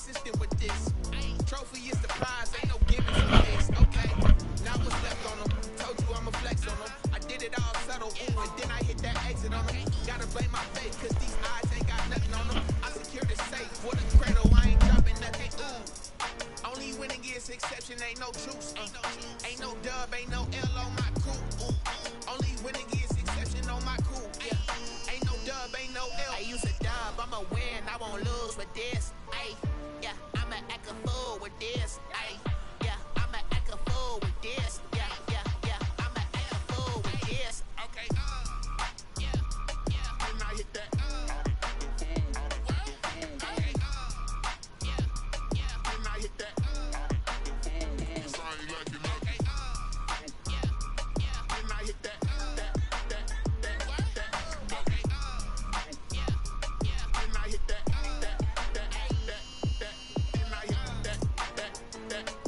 consistent with this. Trophy is the prize, ain't no gimmicks with this. Okay, now what's left on them? Told you I'ma flex on them. I did it all subtle, and then I hit that exit on them. Gotta blame my fate, cause these eyes ain't got nothing on them. I secured the safe for the cradle, I ain't dropping nothing. Only winning is exception, ain't no truce. Ain't no dub, ain't no L on my crew. Only winning is exception on my crew. Yeah. Ain't no dub, ain't no L. I use a dub, I'ma win, I won't lose with this. Ay, yeah, I'ma act a fool with this. Ay, yeah, I'ma act a fool with this. Yeah, yeah, yeah, I'ma act a fool with this. Okay, yeah, yeah, and I hit that. That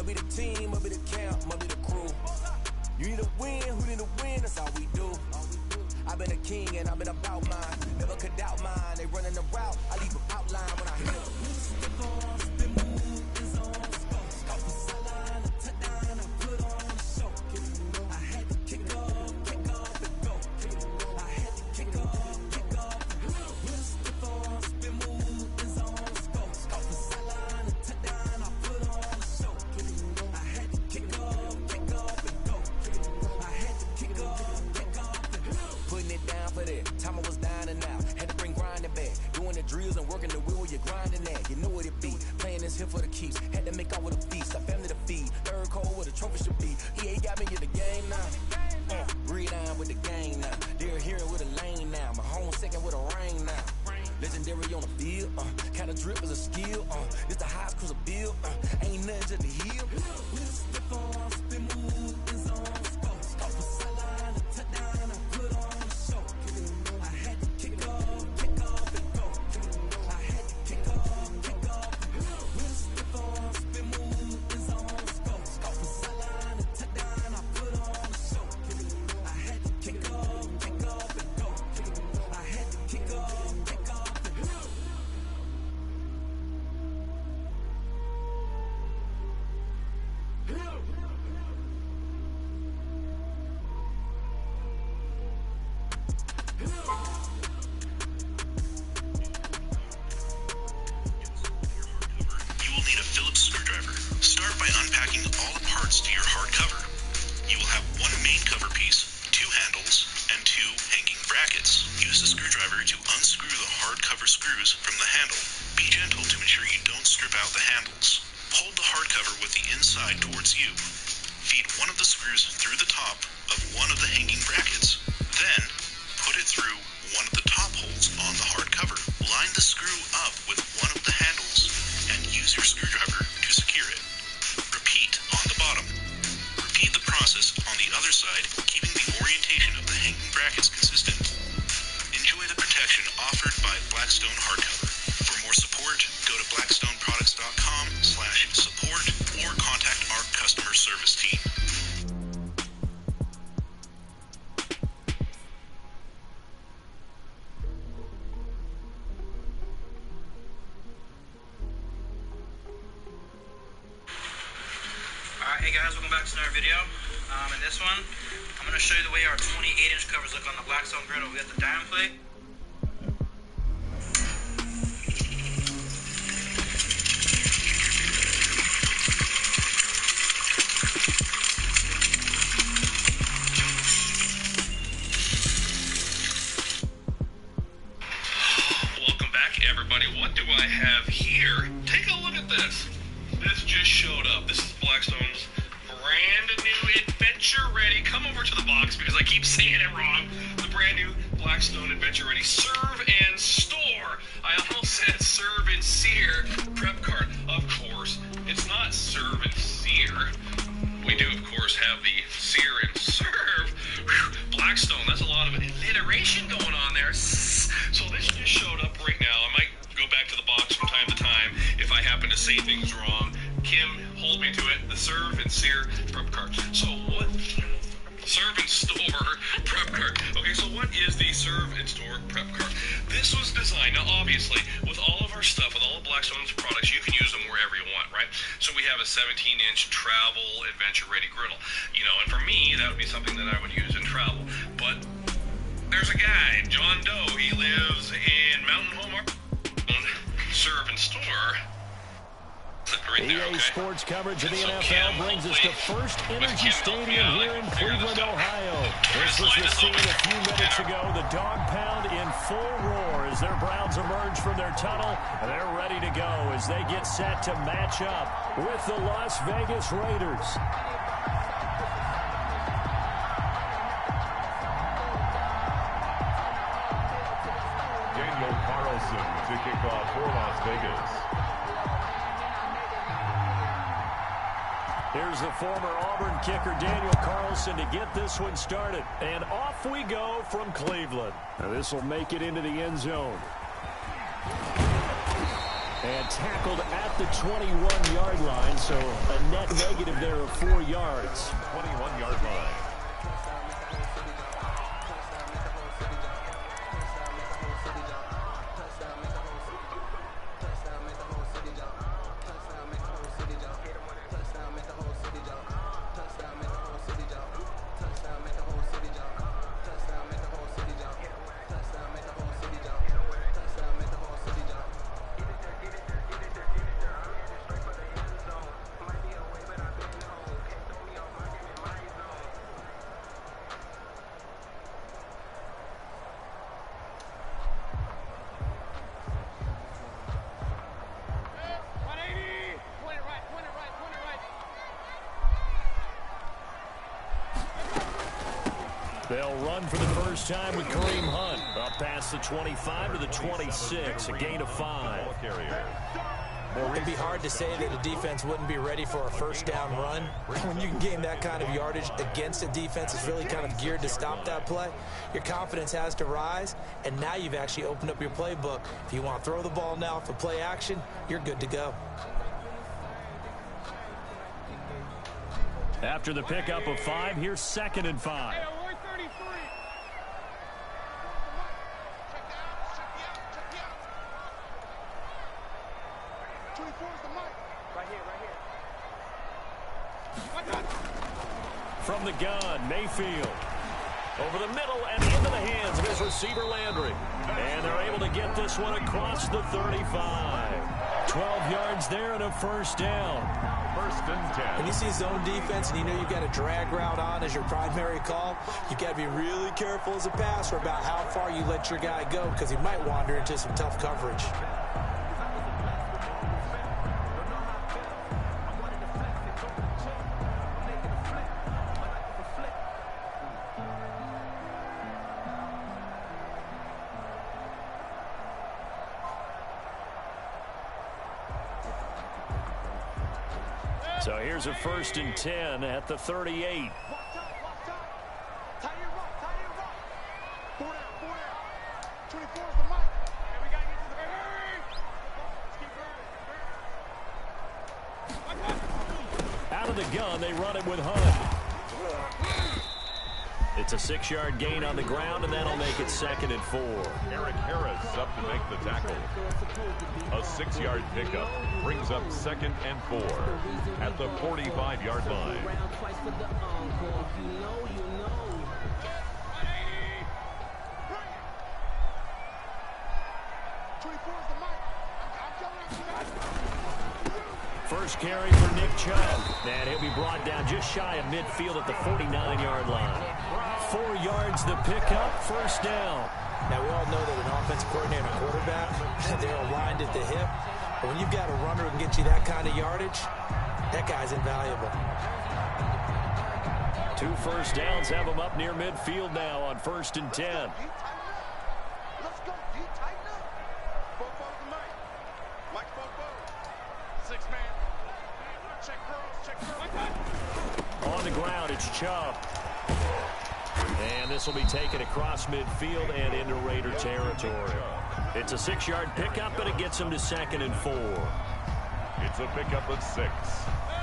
Might be the team, might be the camp, might be the crew. You need to win, who need to win, that's all we do. I've been a king and I've been about mine. Never could doubt mine, they running the route. I leave an outline when I hit them. Time I was dying and out, had to bring grinding back. Doing the drills and working the wheel, you're grinding that. You know what it be, playing this here for the keeps. Had to make out with a feast, a family to feed. Third cold where the trophy should be. EA got me in the game now. Breathe on with the game now. They're here with a lane now. My home second with a rain now. Legendary on the field, kind of drip is a skill. This the highest cruiser bill, ain't nothing just the hill. Hey guys, welcome back to another video. In this one, I'm going to show you the way our 28-inch covers look on the Blackstone griddle. We got the diamond plate. Welcome back everybody. What do I have here? Take a look at this. This just showed up. This is Blackstone's brand new Adventure Ready. Come over to the box because I keep saying it wrong. The brand new Blackstone Adventure Ready Serve and Store. I almost said Serve and Sear prep cart. Of course, it's not Serve and Sear. We do, of course, have the Sear and Serve. Whew, Blackstone, that's a lot of alliteration going on there. So this just showed up right now. I might go back to the box from time to time if I happen to say things wrong. Kim, hold me to it. The Serve and Sear prep cart. So what? Serve and Store prep cart. Okay, so what is the Serve and Store prep cart? This was designed, now obviously, with all of our stuff, with all of Blackstone's products, you can use them wherever you want, right? So we have a 17-inch travel Adventure Ready griddle. You know, and for me, that would be something that I would use in travel. But there's a guy, John Doe. He lives in Mountain Home, Serve and Store. Right there, EA okay. Sports coverage of the So NFL Kim, brings us to First Energy Stadium here in Cleveland, Ohio. This was the scene a few minutes ago. The dog pound in full roar as their Browns emerge from their tunnel. They're ready to go as they get set to match up with the Las Vegas Raiders. Daniel Carlson to kick off for Las Vegas. Here's the former Auburn kicker, Daniel Carlson, to get this one started. And off we go from Cleveland. Now this will make it into the end zone. And tackled at at the 21-yard line, so a net negative there of 4 yards. 21-yard line. They'll run for the first time with Kareem Hunt. Up past the 25 to the 26, a gain of 5. It'd be hard to say that a defense wouldn't be ready for a first down run. When you can gain that kind of yardage against a defense that's really kind of geared to stop that play, your confidence has to rise, and now you've actually opened up your playbook. If you want to throw the ball now for play action, you're good to go. After the pickup of 5, here's 2nd and 5. From the gun, Mayfield. Over the middle and into the hands of his receiver, Landry. And they're able to get this one across the 35. 12 yards there and a first down. 1st and 10. When you see zone defense and you know you've got a drag route on as your primary call, you've got to be really careful as a passer about how far you let your guy go because he might wander into some tough coverage. So here's a 1st and 10 at the 38. Out of the gun, they run it with Hunt. It's a 6-yard gain on the ground, and that'll make it 2nd and 4. Eric Harris up to make the tackle. A 6-yard pickup brings up 2nd and 4 at the 45-yard line. First carry for Nick Chubb, and he'll be brought down just shy of midfield at the 49-yard line. 4 yards the pickup, first down. Now, we all know that an offensive coordinator and a quarterback, they're aligned at the hip. But when you've got a runner who can get you that kind of yardage, that guy's invaluable. 2 first downs have him up near midfield now on 1st and 10. Let's go. Do you tighten up? Bobo's the Mike. Mike's Bobo. 6-man. Check girls. Check girls. On the ground, it's Chubb. And this will be taken across midfield and into Raider territory. It's a 6-yard pickup, but it gets him to 2nd and 4. It's a pickup of 6.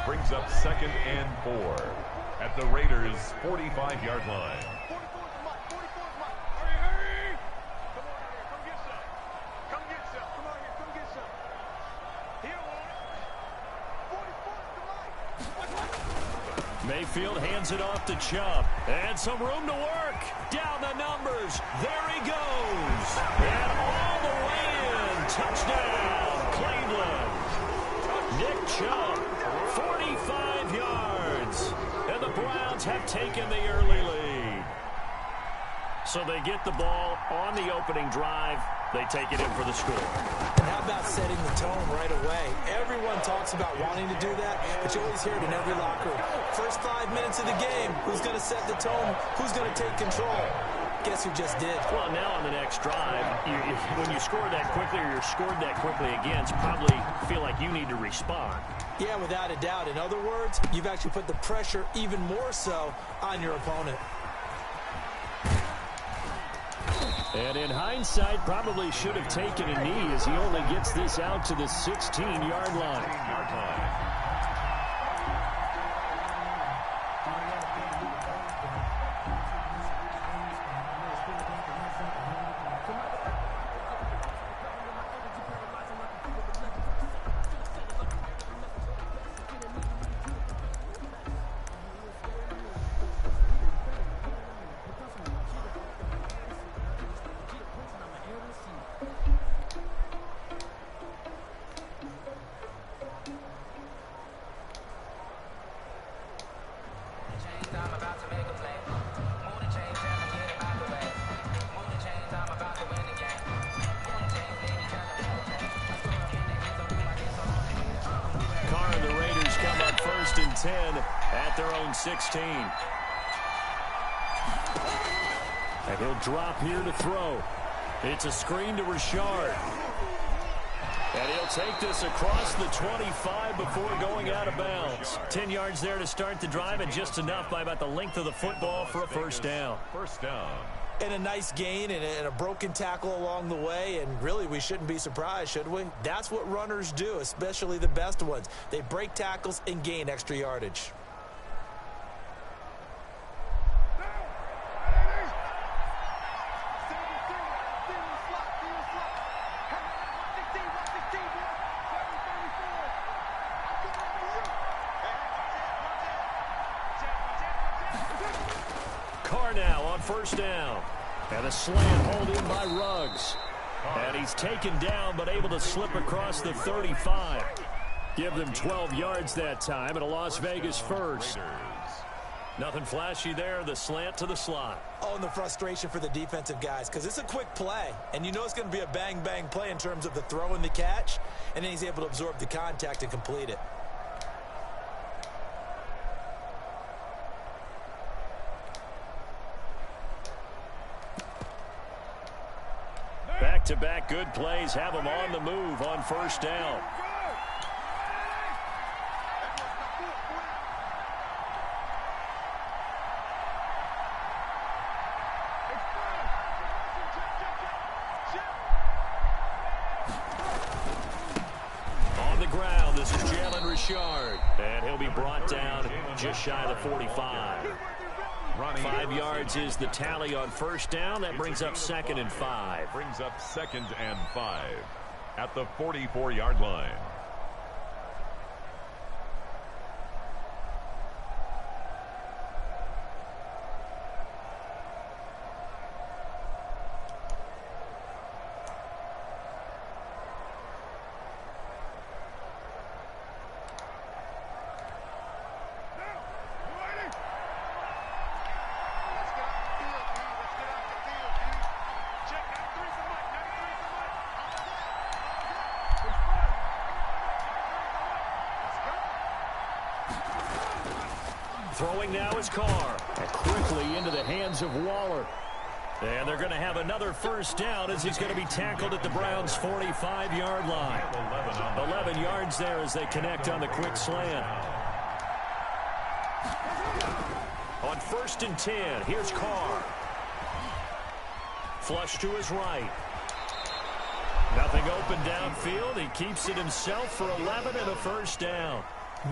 Brings up 2nd and 4 at the Raiders' 45-yard line. 44's Mike. 44's Mike. Hurry. Come on here. Come get some. Come get some. Come on here. Come get some. He don't want it. 44's Mike. Mayfield hands it off to Chubb. And some room to work. Down the numbers. There he goes. And all the way in. Touchdown, Cleveland. Nick Chubb, 45 yards. And the Browns have taken the early lead. So they get the ball on the opening drive. They take it in for the score. And how about setting the tone right away? Everyone talks about wanting to do that, but you always hear it in every locker room. First 5 minutes of the game, who's going to set the tone? Who's going to take control? Guess who just did? Well, now on the next drive, when you score that quickly or you're scored that quickly against, probably feel like you need to respond. Yeah, without a doubt. In other words, you've actually put the pressure even more so on your opponent. And in hindsight, probably should have taken a knee as he only gets this out to the 16-yard line. The Raiders come up 1st and 10 at their own 16. And he'll drop here to throw. It's a screen to Richard. And he'll take this across the 25 before going out of bounds. 10 yards there to start the drive, and just enough by about the length of the football for a first down. First down. And a nice gain and a broken tackle along the way, and really we shouldn't be surprised, should we? That's what runners do, especially the best ones. They break tackles and gain extra yardage. Carr now on first down. And a slant hold in by Ruggs. And he's taken down but able to slip across the 35. Give them 12 yards that time and a Las Vegas first. Nothing flashy there. The slant to the slot. Oh, and the frustration for the defensive guys, because it's a quick play. And you know it's going to be a bang-bang play in terms of the throw and the catch. And then he's able to absorb the contact and complete it. Back-to-back good plays have them on the move on first down. On the ground, this is Jalen Richard. And he'll be brought down just shy of the 45. 5 yards is the tally on first down. That brings up 2nd and 5. Brings up 2nd and 5 at the 44-yard line. Throwing now is Carr. And quickly into the hands of Waller. And they're going to have another first down as he's going to be tackled at the Browns' 45-yard line. 11 yards there as they connect on the quick slant. On 1st and 10, here's Carr. Flush to his right. Nothing open downfield. He keeps it himself for 11 and a first down.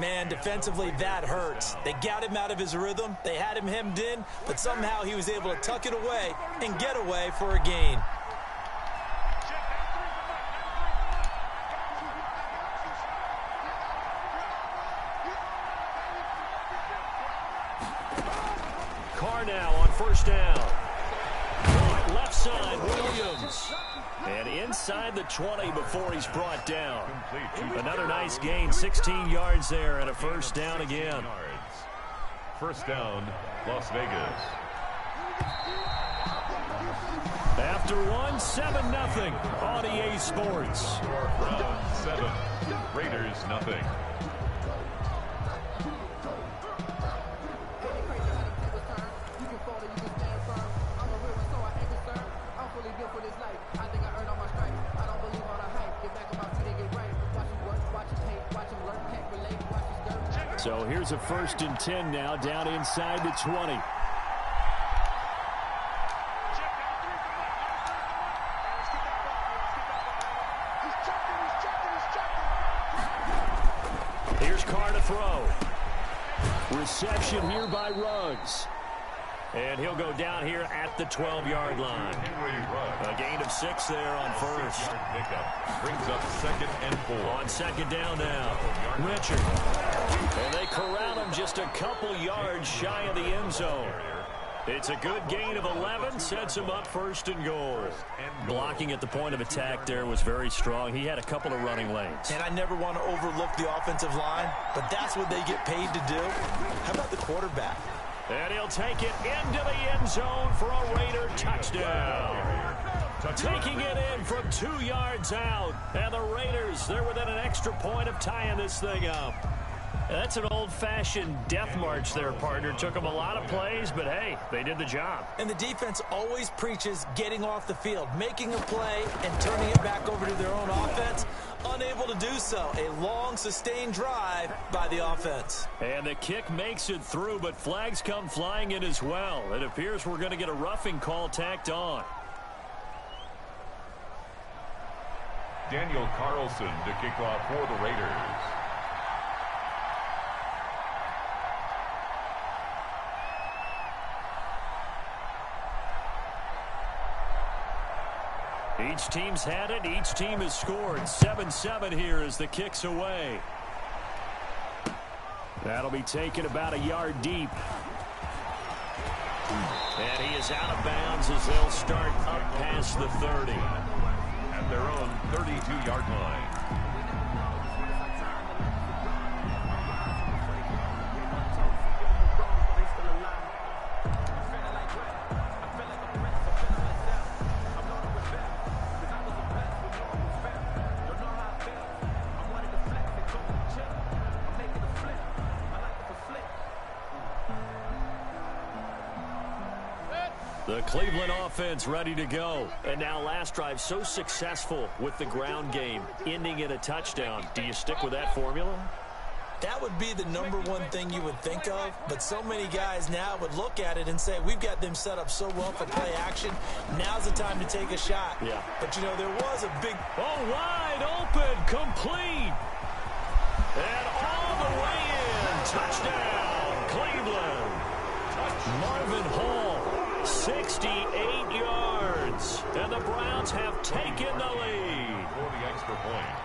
Man, defensively, that hurts. They got him out of his rhythm. They had him hemmed in, but somehow he was able to tuck it away and get away for a gain. Carr now on first down. Left side, Williams. And inside the 20 before he's brought down. Another nice gain, 16 yards there and a first down again. First down, Las Vegas. After one, 7-0 on EA Sports. Browns 7, Raiders nothing. So here's a 1st and 10 now, down inside the 20. Reception here by Ruggs. And he'll go down here at the 12-yard line. A gain of 6 there on first. Pickup brings up 2nd and 4. On 2nd down now, Richard. And they corral him just a couple yards shy of the end zone. It's a good gain of 11, sets him up 1st and goal. Blocking at the point of attack there was very strong. He had a couple of running lanes. And I never want to overlook the offensive line, but that's what they get paid to do. How about the quarterback? And he'll take it into the end zone for a Raider touchdown. Taking it in from 2 yards out. And the Raiders, they're within an extra point of tying this thing up. That's an old-fashioned death march there, partner. Took them a lot of plays, but, hey, they did the job. And the defense always preaches getting off the field, making a play, and turning it back over to their own offense. Unable to do so. A long, sustained drive by the offense. And the kick makes it through, but flags come flying in as well. It appears we're going to get a roughing call tacked on. Daniel Carlson to kick off for the Raiders. Each team's had it. Each team has scored. 7-7 here as the kick's away. That'll be taken about a yard deep. And he is out of bounds as they'll start up past the 30. At their own 32-yard line. The Cleveland offense ready to go. And now last drive so successful with the ground game, ending in a touchdown. Do you stick with that formula? That would be the #1 thing you would think of, but so many guys now would look at it and say, we've got them set up so well for play action. Now's the time to take a shot. Yeah. But, you know, there was a big... Oh, wide open, complete. And all the way in. Touchdown, Cleveland. Marvin Hall, 68 yards. And the Browns have taken the lead. For the extra point.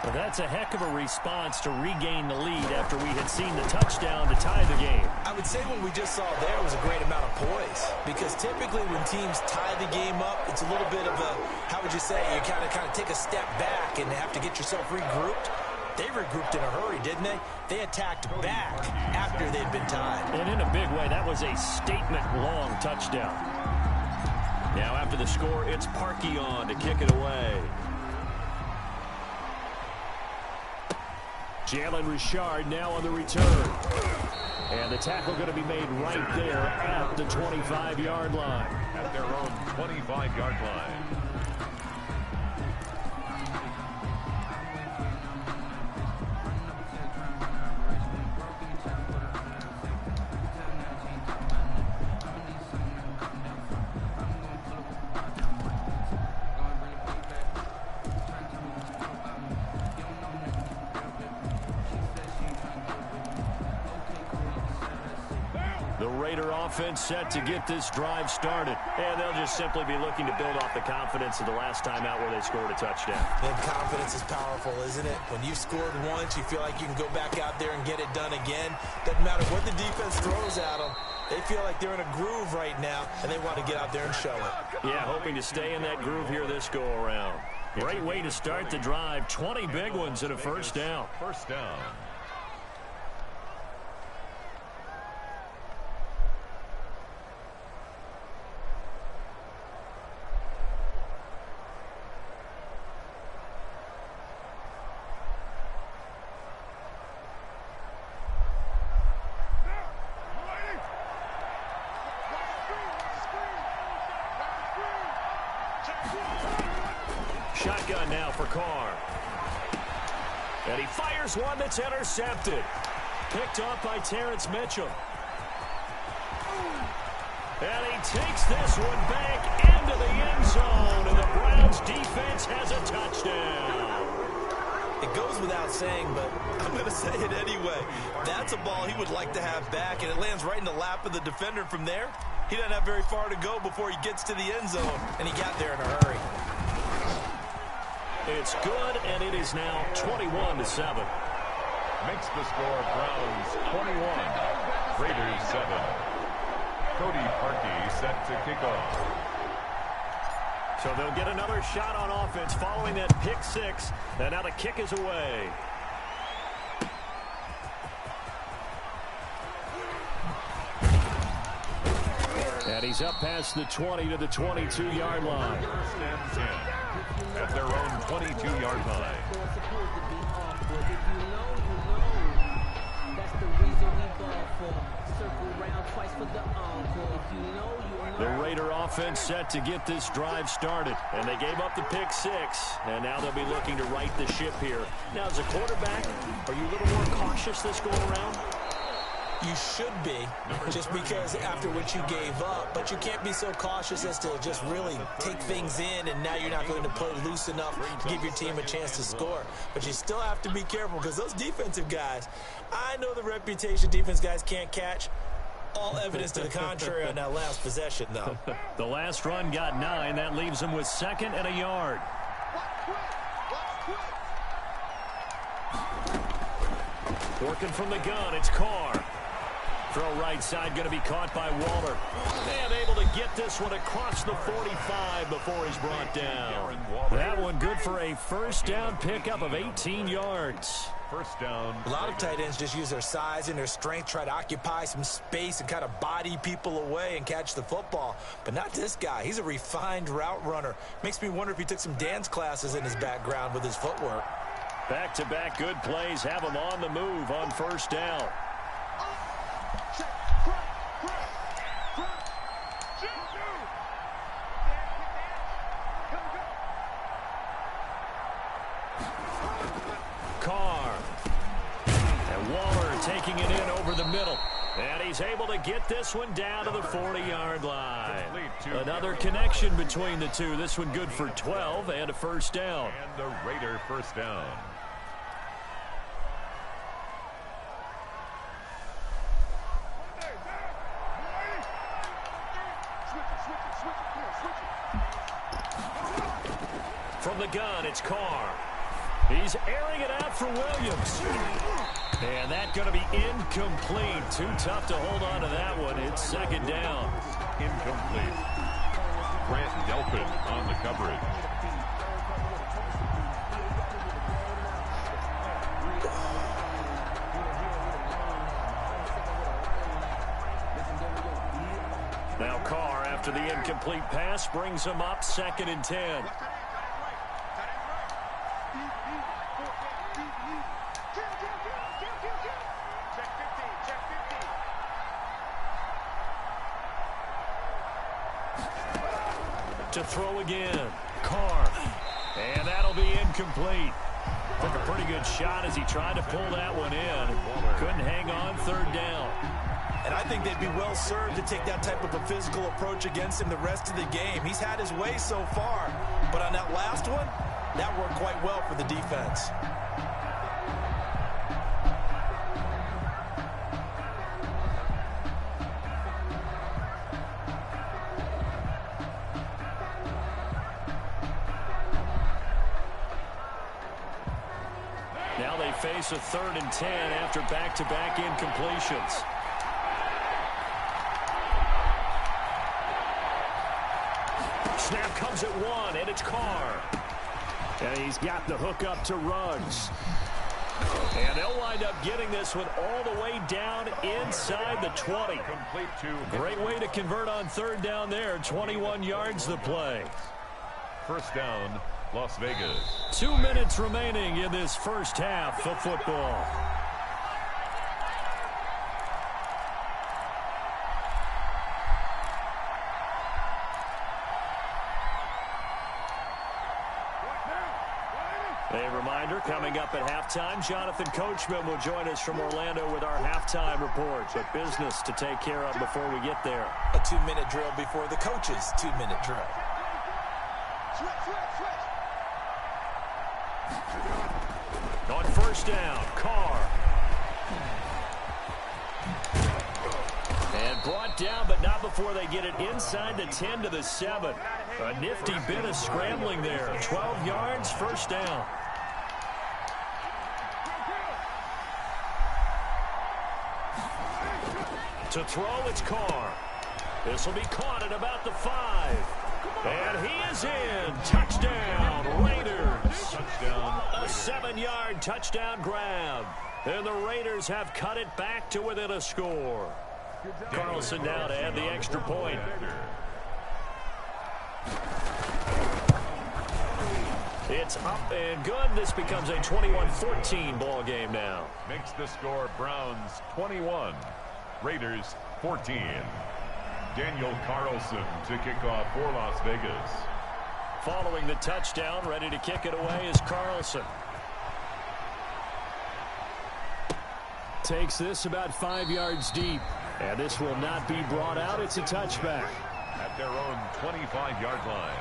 Well, that's a heck of a response to regain the lead after we had seen the touchdown to tie the game. I would say what we just saw there was a great amount of poise, because typically when teams tie the game up, it's a little bit of a, how would you say, you kind of take a step back and have to get yourself regrouped. They regrouped in a hurry, didn't they? They attacked back after they'd been tied. And in a big way, that was a statement-long touchdown. Now after the score, it's Parkey on to kick it away. Jalen Richard now on the return. And the tackle going to be made right there at the 25-yard line. At their own 25-yard line. Offense set to get this drive started. And they'll just simply be looking to build off the confidence of the last time out where they scored a touchdown. And confidence is powerful, isn't it? When you've scored once, you feel like you can go back out there and get it done again. Doesn't matter what the defense throws at them. They feel like they're in a groove right now, and they want to get out there and show it. Yeah, hoping to stay in that groove here this go-around. Great way to start the drive. 20 big ones and a first down. First down. Shotgun now for Carr. And he fires one that's intercepted. Picked off by Terrence Mitchell. And he takes this one back into the end zone. And the Browns defense has a touchdown. It goes without saying, but I'm going to say it anyway. That's a ball he would like to have back, and it lands right in the lap of the defender. From there, he doesn't have very far to go before he gets to the end zone, and he got there in a hurry. It's good, and it is now 21-7. Makes the score Browns 21, Raiders 7. Cody Parkey set to kick off. So they'll get another shot on offense following that pick six, and now the kick is away. And he's up past the 20 to the 22-yard line. First and 10 at their own 22-yard line. The Raider offense set to get this drive started, and they gave up the pick six, and now they'll be looking to right the ship here. Now, as a quarterback, are you a little more cautious this go around? You should be, just because after what you gave up, but you can't be so cautious as to just really take things in, and now you're not going to play loose enough to give your team a chance to score. But you still have to be careful, because those defensive guys, I know the reputation defense guys can't catch. All evidence to the contrary on that last possession, though. The last run got 9. That leaves them with 2nd and a yard. Working from the gun, it's Carr. Throw right side, going to be caught by Waller. And able to get this one across the 45 before he's brought down. That one good for a first down pickup of 18 yards. First down. A lot of tight ends just use their size and their strength, try to occupy some space and kind of body people away and catch the football. But not this guy. He's a refined route runner. Makes me wonder if he took some dance classes in his background with his footwork. Back-to-back good plays have him on the move on first down. Carr. And Waller taking it in over the middle. And he's able to get this one down to the 40-yard line. Another connection between the two. This one good for 12 and a first down. And the Raider first down. From the gun, it's Carr. He's airing it out for Williams. And that's going to be incomplete. Too tough to hold on to that one. It's second down. Incomplete. Grant Delphin on the coverage. Now Carr, after the incomplete pass, brings him up 2nd and 10. To throw again. Carr. And that'll be incomplete. Took a pretty good shot as he tried to pull that one in. Couldn't hang on, 3rd down. And I think they'd be well served to take that type of a physical approach against him the rest of the game. He's had his way so far, but on that last one, that worked quite well for the defense. Now they face a 3rd and 10 after back-to-back incompletions. Snap comes at 1, and it's Carr. And he's got the hook up to Ruggs. And they'll wind up getting this one all the way down inside the 20. Great way to convert on 3rd down there. 21 yards the play. First down, Las Vegas. 2 minutes remaining in this first half of football. A reminder, coming up at halftime, Jonathan Coachman will join us from Orlando with our halftime report. But business to take care of before we get there. A 2-minute drill before the coach's 2-minute drill. First down, Carr. And brought down, but not before they get it inside the 10 to the 7. A nifty bit of scrambling there. 12 yards, first down. To throw, it's Carr. This will be caught at about the 5. And he is in. Touchdown, Raiders. Touchdown. A 7-yard touchdown grab. And the Raiders have cut it back to within a score. Carlson now to add the extra point. It's up and good. This becomes a 21-14 ball game now. Makes the score Browns 21, Raiders 14. Daniel Carlson to kick off for Las Vegas. Following the touchdown, ready to kick it away is Carlson. Takes this about 5 yards deep. And this will not be brought out. It's a touchback. At their own 25-yard line.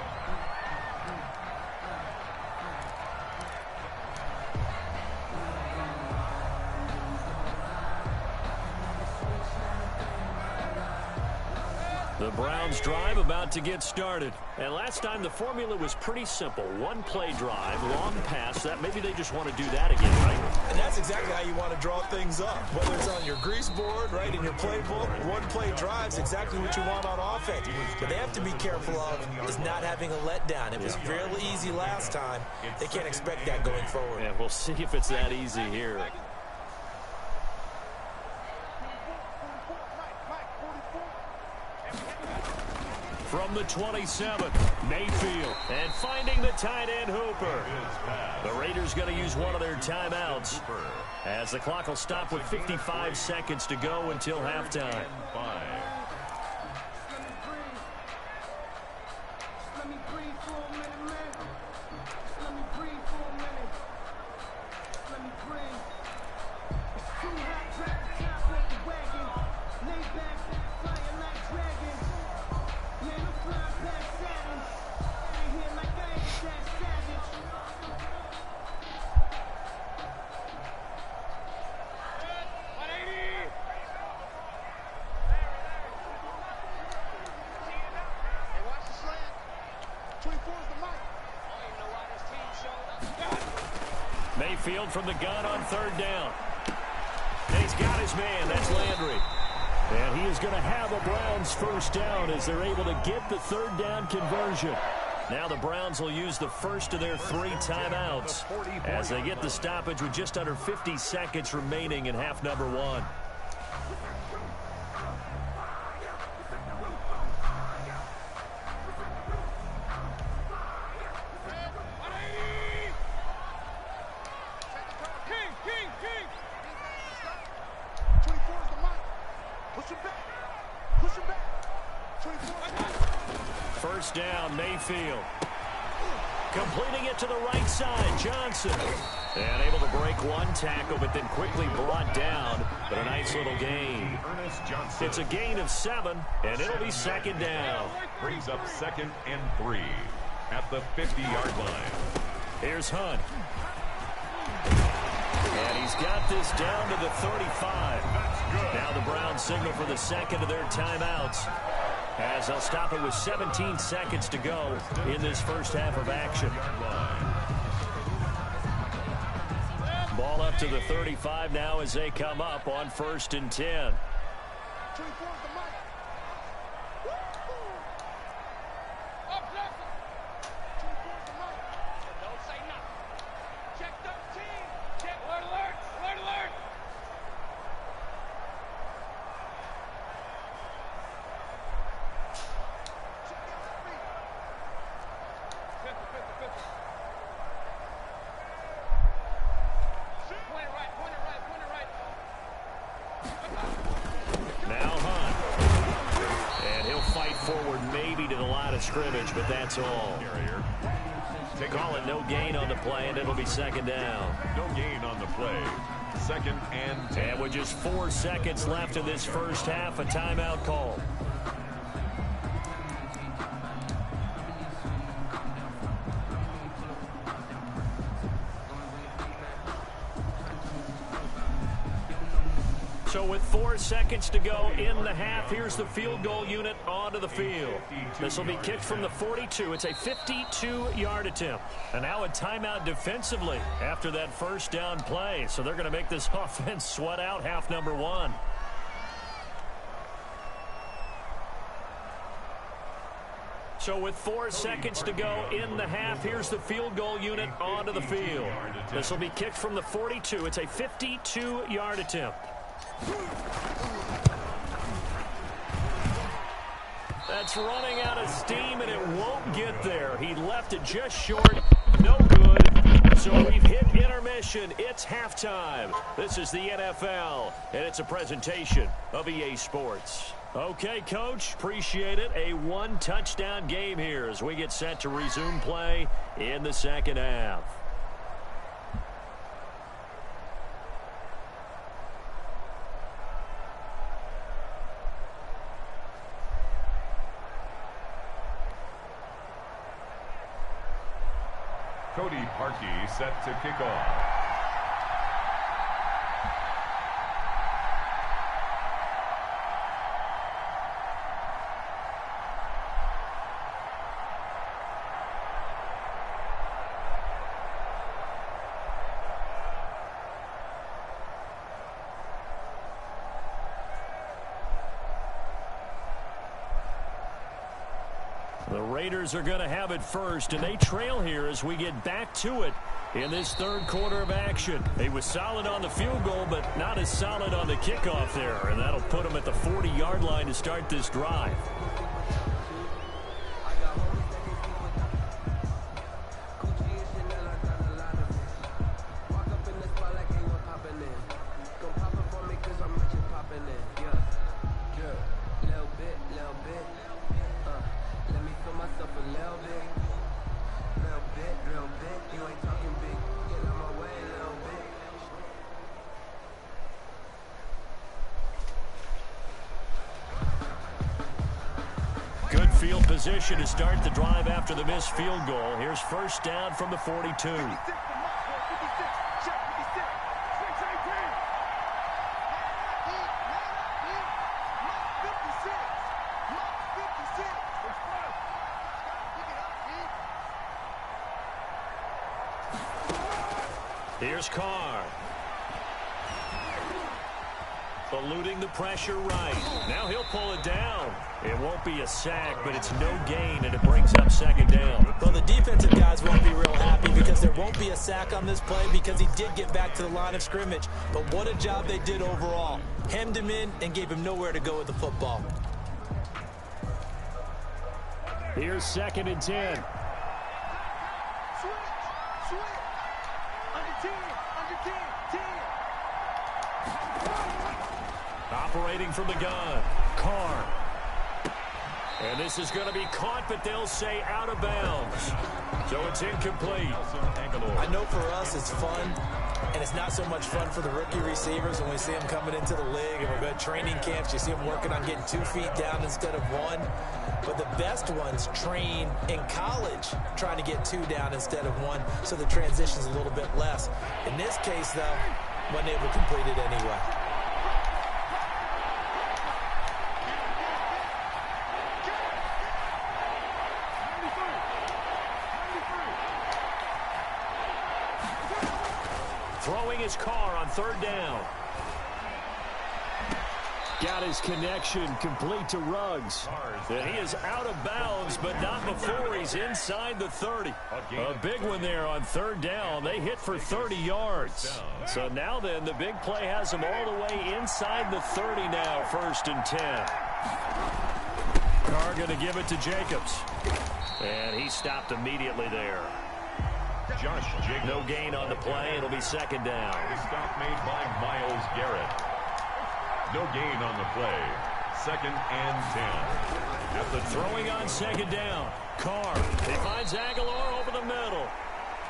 The Browns drive about to get started. And last time the formula was pretty simple. One play drive, long pass. That maybe they just want to do that again, right? And that's exactly how you want to draw things up. Whether it's on your grease board, right, in your playbook, one play drive's exactly what you want on offense. But they have to be careful of is not having a letdown. It was real easy last time. They can't expect that going forward. And we'll see if it's that easy here. From the 27, Mayfield, and finding the tight end Hooper. The Raiders going to use one of their timeouts as the clock will stop with 55 seconds to go until halftime. Mayfield from the gun on third down. And he's got his man. That's Landry. And he is going to have a Browns first down as they're able to get the third down conversion. Now the Browns will use the first of their 3 timeouts as they get the stoppage with just under 50 seconds remaining in half number 1. First down, Mayfield. Completing it to the right side, Johnson. And able to break one tackle, but then quickly brought down. But a nice little gain. It's a gain of 7, and it'll be second down. Brings up 2nd and 3 at the 50-yard line. Here's Hunt. And he's got this down to the 35. Now the Browns signal for the second of their timeouts, as they'll stop it with 17 seconds to go in this first half of action. Ball up to the 35 now as they come up on 1st and 10. Scrimmage, but that's all. Call it no gain on the play, and it'll be second down. No gain on the play. 2nd and 10. And with just 4 seconds left in this first half, a timeout call. So with 4 seconds to go in the half, here's the field goal unit onto the field. This will be kicked from the 42. It's a 52-yard attempt. And now a timeout defensively after that first down play. So they're going to make this offense sweat out half number 1. So with 4 seconds to go in the half, here's the field goal unit onto the field. This will be kicked from the 42. It's a 52-yard attempt. That's running out of steam, and it won't get there. He left it just short. No good. So we've hit intermission. It's halftime. This is the NFL, and it's a presentation of EA Sports. Okay, Coach, appreciate it. A one-touchdown game here as we get set to resume play in the second half. Cody Parkey set to kick off. The Raiders are going to have it first, and they trail here as we get back to it in this third quarter of action. He was solid on the field goal, but not as solid on the kickoff there, and that'll put him at the 40-yard line to start this drive. Field position to start the drive after the missed field goal. Here's first down from the 42. Here's Carr. Eluding the pressure right. Now he'll pull it down. It won't be a sack, but it's no gain, and it brings up second down. Well, the defensive guys won't be real happy because there won't be a sack on this play because he did get back to the line of scrimmage. But what a job they did overall. Hemmed him in and gave him nowhere to go with the football. Here's 2nd and 10. Switch. Under 10. Operating from the gun. Carr. And this is going to be caught, but they'll say out of bounds. So it's incomplete. I know for us it's fun, and it's not so much fun for the rookie receivers when we see them coming into the league and we're going to training camps. You see them working on getting 2 feet down instead of 1. But the best ones train in college trying to get 2 down instead of 1, so the transition's a little bit less. In this case, though, wasn't able to complete it anyway. Throwing his Carr on 3rd down. Got his connection complete to Ruggs. And he is out of bounds, but not before he's inside the 30. A big one there on 3rd down. They hit for 30 yards. So now then, the big play has him all the way inside the 30 now, 1st and 10. Carr going to give it to Jacobs. And he stopped immediately there. Josh Jacobs. No gain on the play. It'll be 2nd down. A stop made by Myles Garrett. No gain on the play. 2nd and 10. At the throwing on 2nd down. Carr. He finds Aguilar over the middle.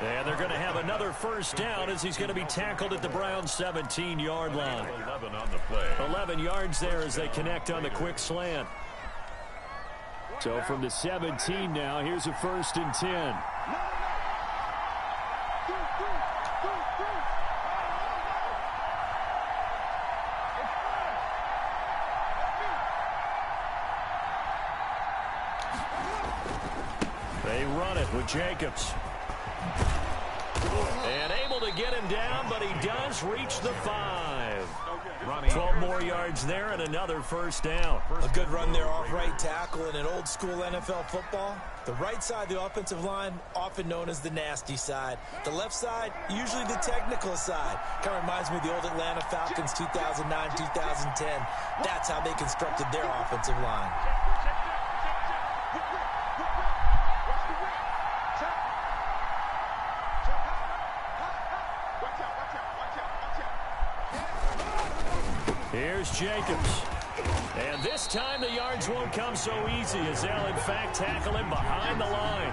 And they're going to have another 1st down as he's going to be tackled at the Browns' 17-yard line. 11 on the play. 11 yards there as they connect on the quick slant. So from the 17 now, here's a 1st and 10. They run it with Jacobs. And able to get him down, but he does reach the 5. 12 more yards there and another first down. A good run there off right tackle in an old school NFL football. The right side of the offensive line, often known as the nasty side. The left side, usually the technical side. Kind of reminds me of the old Atlanta Falcons 2009, 2010. That's how they constructed their offensive line. Here's Jacobs. And this time the yards won't come so easy as they'll in fact tackle him behind the line.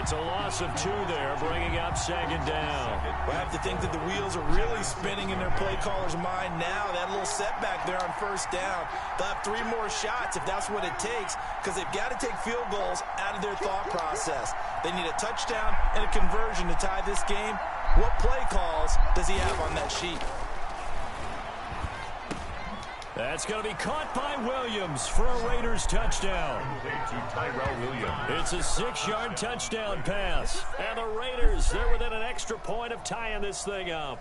It's a loss of 2 there, bringing up second down. Well, I have to think that the wheels are really spinning in their play caller's mind now. That little setback there on first down. They'll have 3 more shots if that's what it takes, because they've got to take field goals out of their thought process. They need a touchdown and a conversion to tie this game. What play calls does he have on that sheet? That's going to be caught by Williams for a Raiders touchdown. It's a 6-yard touchdown pass. And the Raiders, they're within an extra point of tying this thing up.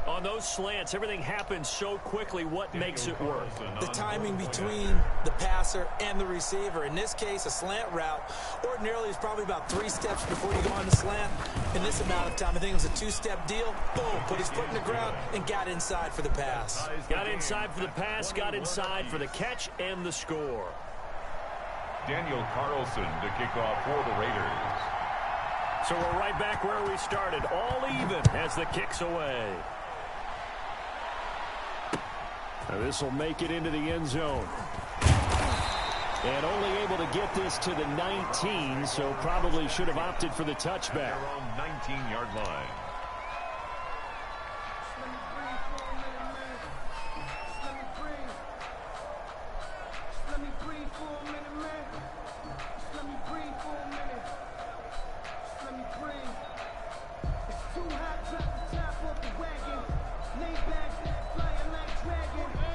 On those slants, everything happens so quickly. What makes it work? The timing between the passer and the receiver. In this case, a slant route ordinarily is probably about 3 steps before you go on the slant. In this amount of time, I think it was a 2-step deal. Boom, put his foot in the ground and got inside for the pass. Got inside for the pass, got inside for the catch and the score. Daniel Carlson to kick off for the Raiders. So we're right back where we started, all even as the kick's away. Now this will make it into the end zone. And only able to get this to the 19, so probably should have opted for the touchback. Around 19-yard line.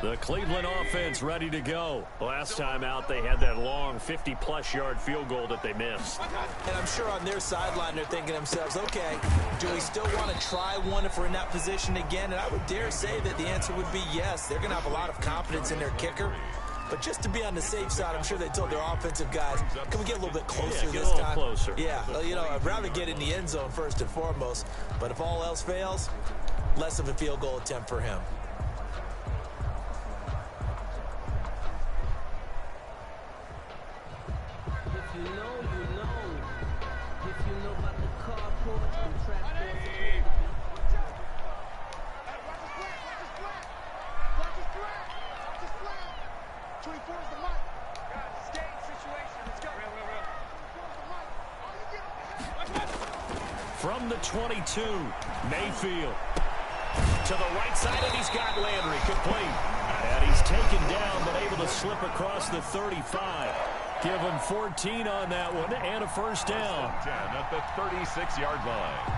The Cleveland offense ready to go. Last time out, they had that long 50-plus yard field goal that they missed. And I'm sure on their sideline, they're thinking to themselves, okay, do we still want to try one if we're in that position again? And I would dare say that the answer would be yes. They're going to have a lot of confidence in their kicker. But just to be on the safe side, I'm sure they told their offensive guys, can we get a little bit closer this time? Get a little closer. Yeah, well, you know, I'd rather get in the end zone first and foremost. But if all else fails, less of a field goal attempt for him. From the 22, Mayfield to the right side, and he's got Landry complete. And he's taken down, but able to slip across the 35. Give him 14 on that one, and a first down. 10 at the 36-yard line.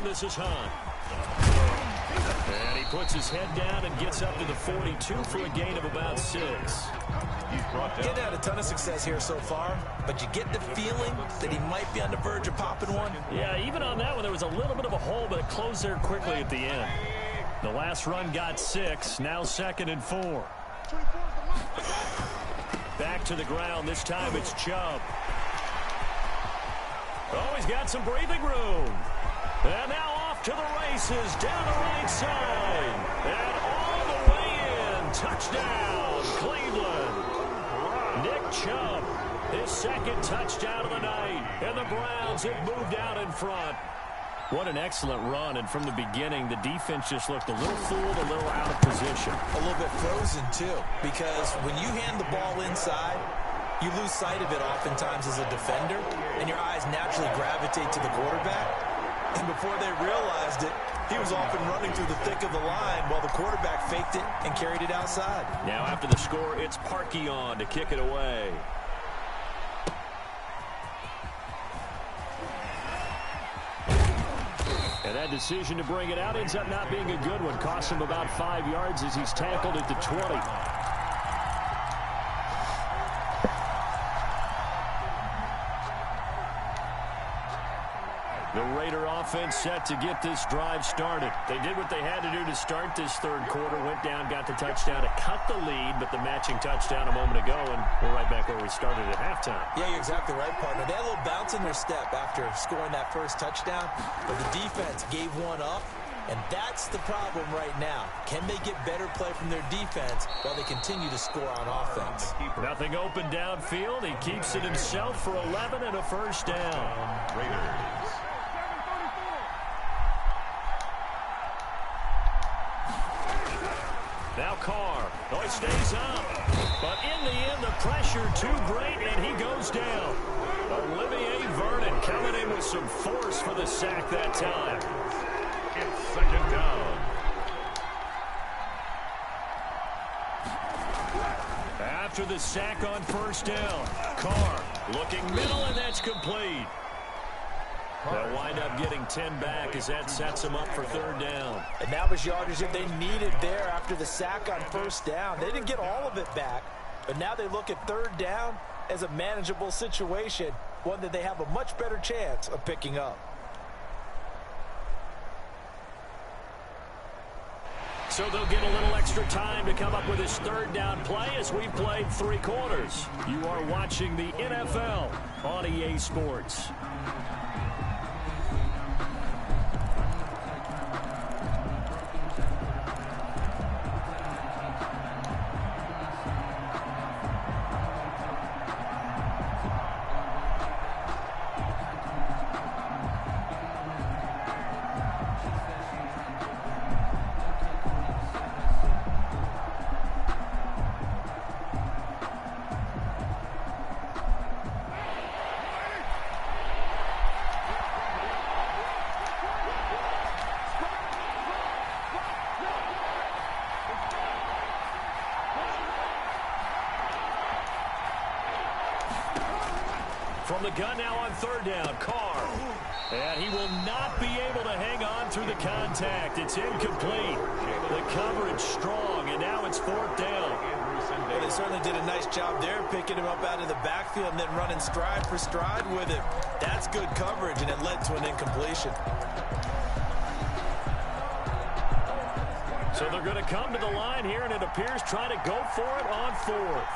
This is Hunt. And he puts his head down and gets up to the 42 for a gain of about 6. He's had a ton of success here so far, but you get the feeling that he might be on the verge of popping one. Yeah, even on that one, there was a little bit of a hole, but it closed there quickly at the end. The last run got 6, now 2nd and 4. Back to the ground, this time it's Chubb. Oh, he's got some breathing room. And now off to the races, down the right side. And all the way in. Touchdown, Cleveland. Nick Chubb, his 2nd touchdown of the night. And the Browns have moved out in front. What an excellent run. And from the beginning, the defense just looked a little fooled, a little out of position. A little bit frozen, too. Because when you hand the ball inside, you lose sight of it oftentimes as a defender. And your eyes naturally gravitate to the quarterback. And before they realized it, he was off and running through the thick of the line while the quarterback faked it and carried it outside. Now after the score, it's Parkey on to kick it away. And that decision to bring it out ends up not being a good one. Cost him about 5 yards as he's tackled at the 20. The Raider offense set to get this drive started. They did what they had to do to start this third quarter. Went down, got the touchdown to cut the lead, but the matching touchdown a moment ago, and we're right back where we started at halftime. Yeah, you're exactly right, partner. They had a little bounce in their step after scoring that first touchdown, but the defense gave one up, and that's the problem right now. Can they get better play from their defense while they continue to score on offense? Nothing open downfield. He keeps it himself for 11 and a first down. Raiders. Now Carr. Oh, he stays up. But in the end, the pressure too great, and he goes down. Olivier Vernon coming in with some force for the sack that time. It's second down. After the sack on first down, Carr looking middle, and that's complete. They'll wind up getting 10 back as that sets them up for third down. And that was yardage that they needed there after the sack on first down. They didn't get all of it back, but now they look at third down as a manageable situation, one that they have a much better chance of picking up. So they'll get a little extra time to come up with his third down play as we've played 3 quarters. You are watching the NFL on EA Sports. From the gun now on third down, Carr. And he will not be able to hang on through the contact. It's incomplete. The coverage strong, and now it's fourth down. Well, they certainly did a nice job there, picking him up out of the backfield and then running stride for stride with him. That's good coverage, and it led to an incompletion. So they're going to come to the line here, and it appears trying to go for it on fourth.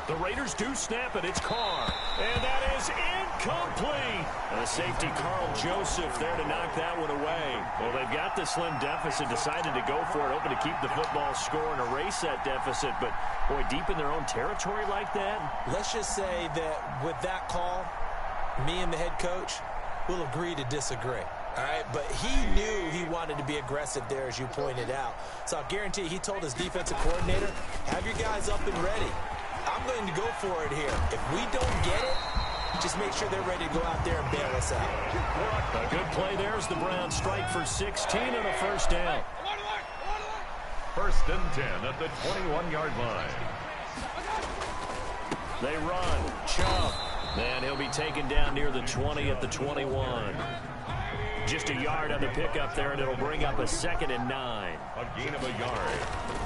The Raiders do snap it. It's Carr. And that is incomplete. And the safety, Carl Joseph, there to knock that one away. Well, they've got the slim deficit, decided to go for it, hoping to keep the football score and erase that deficit. But, boy, deep in their own territory like that. Let's just say that with that call, me and the head coach will agree to disagree. All right, but he knew he wanted to be aggressive there, as you pointed out. So I guarantee he told his defensive coordinator, have your guys up and ready. I'm going to go for it here. If we don't get it, just make sure they're ready to go out there and bail us out. A good play there as the Browns strike for 16 and a first down. First and 10 at the 21-yard line. They run. Chubb. And he'll be taken down near the 20 at the 21. Just a yard on the pickup there, and it'll bring up a 2nd and 9. A gain of a yard.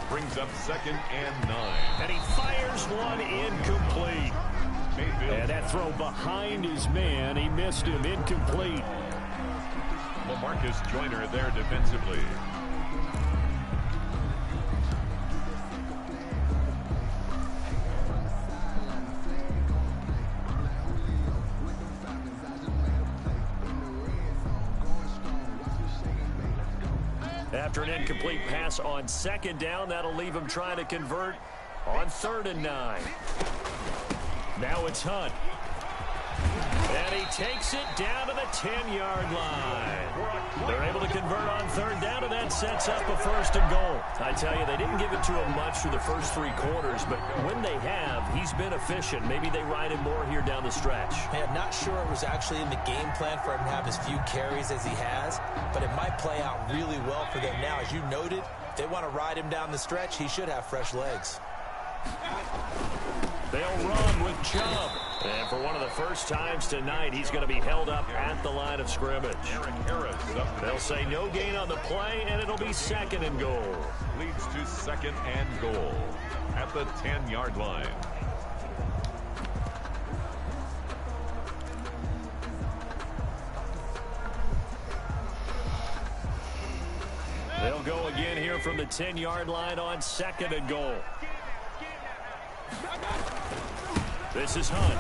Brings up 2nd and 9. And he fires one incomplete. Mayfield. And that throw behind his man. He missed him. Incomplete. LaMarcus Joyner there defensively. After an incomplete pass on 2nd down, that'll leave him trying to convert on 3rd and 9. Now it's Hunt. And he takes it down to the 10-yard line. They're able to convert on third down, and that sets up a 1st and goal. I tell you, they didn't give it to him much through the first 3 quarters, but when they have, he's been efficient. Maybe they ride him more here down the stretch. Hey, I'm not sure it was actually in the game plan for him to have as few carries as he has, but it might play out really well for them now. As you noted, if they want to ride him down the stretch, he should have fresh legs. They'll run with Chubb. And for one of the first times tonight, he's going to be held up at the line of scrimmage. They'll say no gain on the play, and it'll be 2nd and goal. Leads to 2nd and goal at the 10-yard line. They'll go again here from the 10-yard line on 2nd and goal. This is Hunt.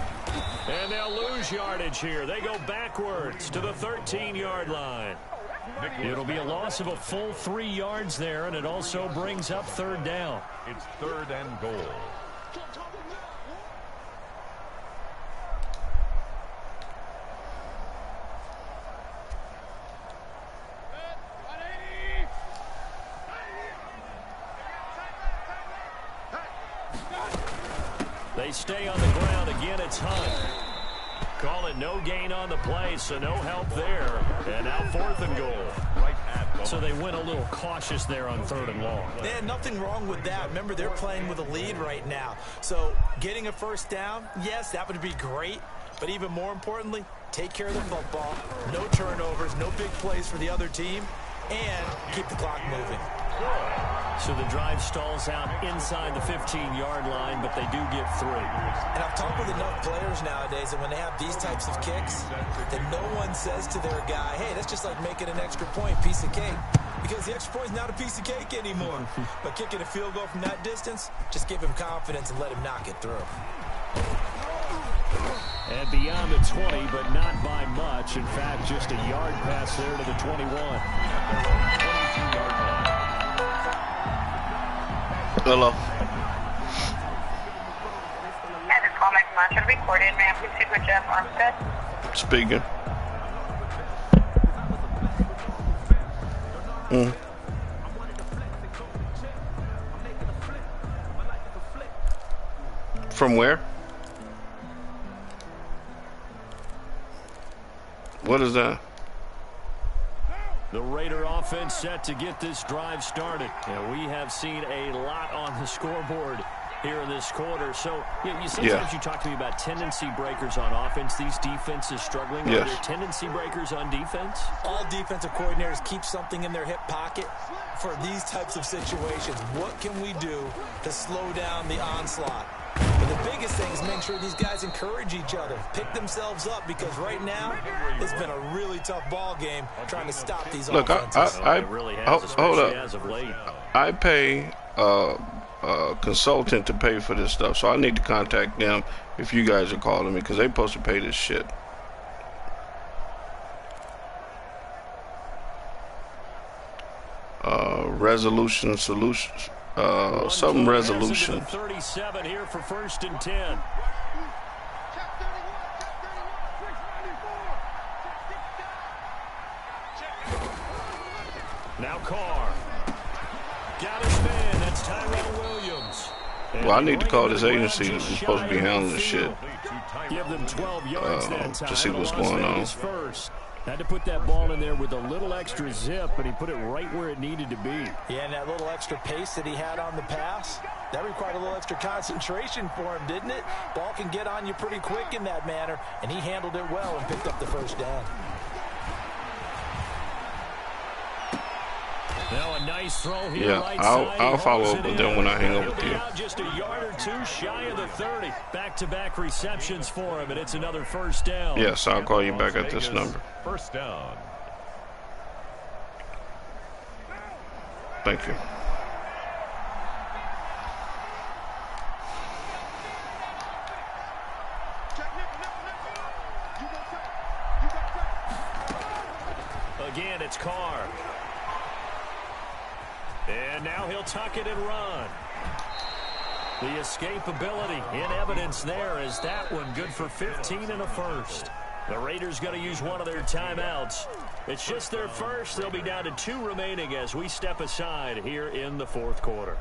And they'll lose yardage here. They go backwards to the 13-yard line. It'll be a loss of a full 3 yards there, and it also brings up 3rd down. It's 3rd and goal. They stay on the ground. Again, it's Hunt. Call it no gain on the play, so no help there. And now 4th and goal. So they went a little cautious there on 3rd and long. Yeah, nothing wrong with that. Remember, they're playing with a lead right now. So getting a 1st down, yes, that would be great. But even more importantly, take care of the football. No turnovers, no big plays for the other team, and keep the clock moving. So the drive stalls out inside the 15-yard line, but they do get 3. And I've talked with enough players nowadays that when they have these types of kicks, that no one says to their guy, hey, that's just like making an extra point, piece of cake. Because the extra point is not a piece of cake anymore. But kicking a field goal from that distance, just give him confidence and let him knock it through. And beyond the 20, but not by much. In fact, just a yard pass there to the 21. Hello. Yeah, this call might be monitored and recorded. May I please speak with Jeff Armstead? Speaking. From where? What is that? The Raider offense set to get this drive started. And we have seen a lot on the scoreboard here in this quarter. So, sometimes you talk to me about tendency breakers on offense. These defenses struggling. Are there tendency breakers on defense? All defensive coordinators keep something in their hip pocket for these types of situations. What can we do to slow down the onslaught? But the biggest thing is make sure these guys encourage each other, pick themselves up, because right now it's been a really tough ball game trying to stop these offenses. Hold up. I pay a consultant to pay for this stuff, so I need to contact them if you guys are calling me, because they're supposed to pay this shit. Resolution solutions. Some resolution. 37 here for 1st and 10. Now Carr. Got his man. That's Tyrell Williams. Well, I need to call this agency that's supposed to be handling this shit. Give them 12 yards that time. To see what's going on. Had to put that ball in there with a little extra zip, but he put it right where it needed to be. Yeah, and that little extra pace that he had on the pass, that required a little extra concentration for him, didn't it? Ball can get on you pretty quick in that manner, and he handled it well and picked up the 1st down. Now a nice throw here, right I'll follow up with them when I hang up with you. Just a yard or 2 shy of the 30. Back-to-back receptions for him, and it's another 1st down. Yes, I'll call you back at this number. 1st down. Thank you. Again, it's Carr. And now he'll tuck it and run. The escapability in evidence there is that one good for 15 and a 1st. The Raiders going to use one of their timeouts. It's just their first. They'll be down to 2 remaining as we step aside here in the fourth quarter.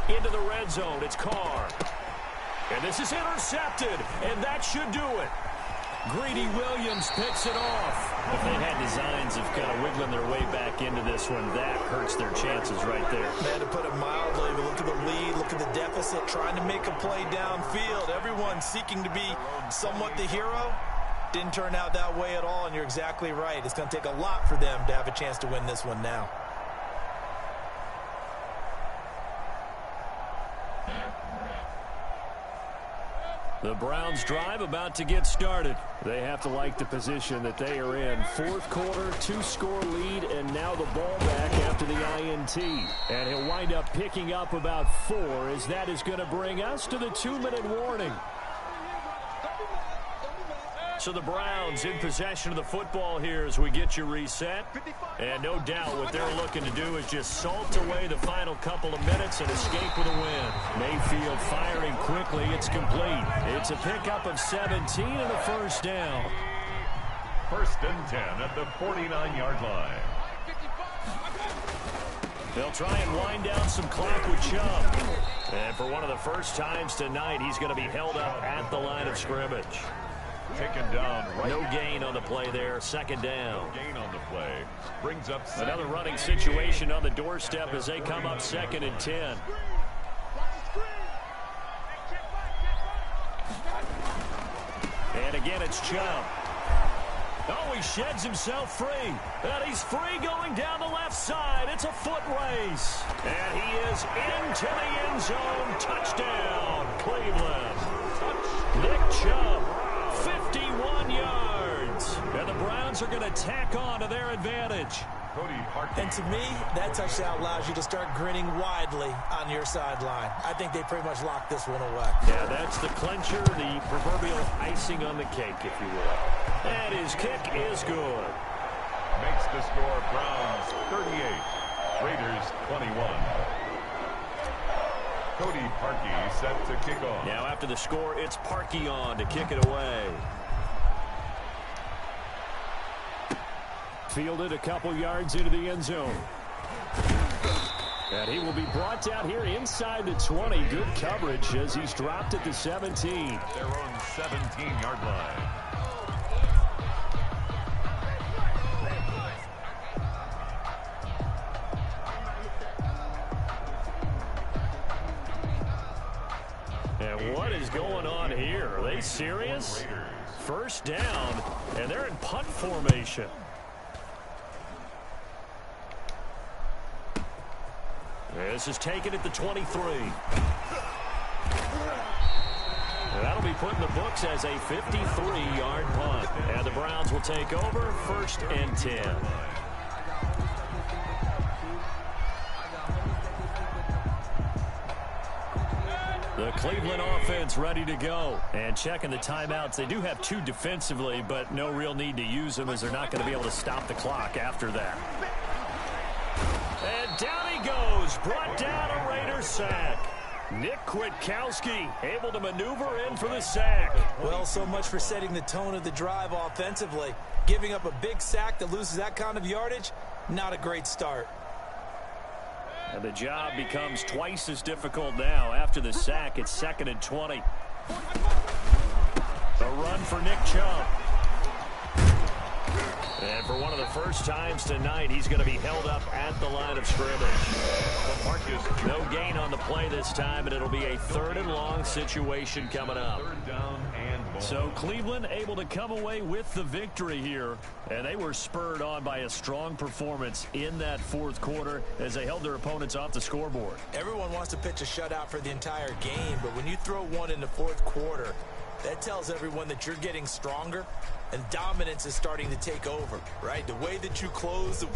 Into the red zone, it's Carr. And this is intercepted, and that should do it. Greedy Williams picks it off. If they had designs of kind of wiggling their way back into this one, that hurts their chances right there. Man, to put it mildly, but look at the lead, look at the deficit, trying to make a play downfield. Everyone seeking to be somewhat the hero. Didn't turn out that way at all, and you're exactly right. It's going to take a lot for them to have a chance to win this one now. The Browns drive about to get started. They have to like the position that they are in. Fourth quarter, 2-score lead, and now the ball back after the INT. And he'll wind up picking up about 4 as that is going to bring us to the 2-minute warning. So the Browns in possession of the football here as we get you reset. And no doubt what they're looking to do is just salt away the final couple of minutes and escape with a win. Mayfield firing quickly. It's complete. It's a pickup of 17 and a first down. First and 10 at the 49-yard line. They'll try and wind down some clock with Chubb. And for one of the first times tonight, he's going to be held up at the line of scrimmage. Taken down right. No gain on the play there. Second down. No gain on the play. Brings up another running situation on the doorstep as they come up 2nd and 10. And again, it's Chubb. Oh, he sheds himself free. And he's free going down the left side. It's a foot race. And he is into the end zone. Touchdown, Cleveland. Nick Chubb. 51 yards. And the Browns are going to tack on to their advantage. And to me, that touchdown allows you to start grinning widely on your sideline. I think they pretty much locked this one away. Yeah, that's the clincher, the proverbial icing on the cake, if you will. And his kick is good. Makes the score Browns 38, Raiders 21. Cody Parkey set to kick off. Now after the score, it's Parkey on to kick it away. Fielded a couple yards into the end zone. And he will be brought down here inside the 20. Good coverage as he's dropped at the 17. Their own 17-yard line. And what is going on here? Are they serious? First down, and they're in punt formation. This is taken at the 23. That'll be put in the books as a 53-yard punt. And the Browns will take over 1st and 10. The Cleveland offense ready to go. And checking the timeouts. They do have 2 defensively, but no real need to use them as they're not going to be able to stop the clock after that. And down he goes. Brought down a Raiders sack. Nick Kwiatkowski able to maneuver in for the sack. Well, so much for setting the tone of the drive offensively. Giving up a big sack that loses that kind of yardage, not a great start. And the job becomes twice as difficult now. After the sack, it's 2nd and 20. A run for Nick Chubb. And for one of the first times tonight, he's going to be held up at the line of scrimmage. Marcus. No gain on the play this time, and it'll be a 3rd and long situation coming up. 3rd down and ball. So Cleveland able to come away with the victory here, and they were spurred on by a strong performance in that 4th quarter as they held their opponents off the scoreboard. Everyone wants to pitch a shutout for the entire game, but when you throw one in the 4th quarter, that tells everyone that you're getting stronger and dominance is starting to take over, right? The way that you close the...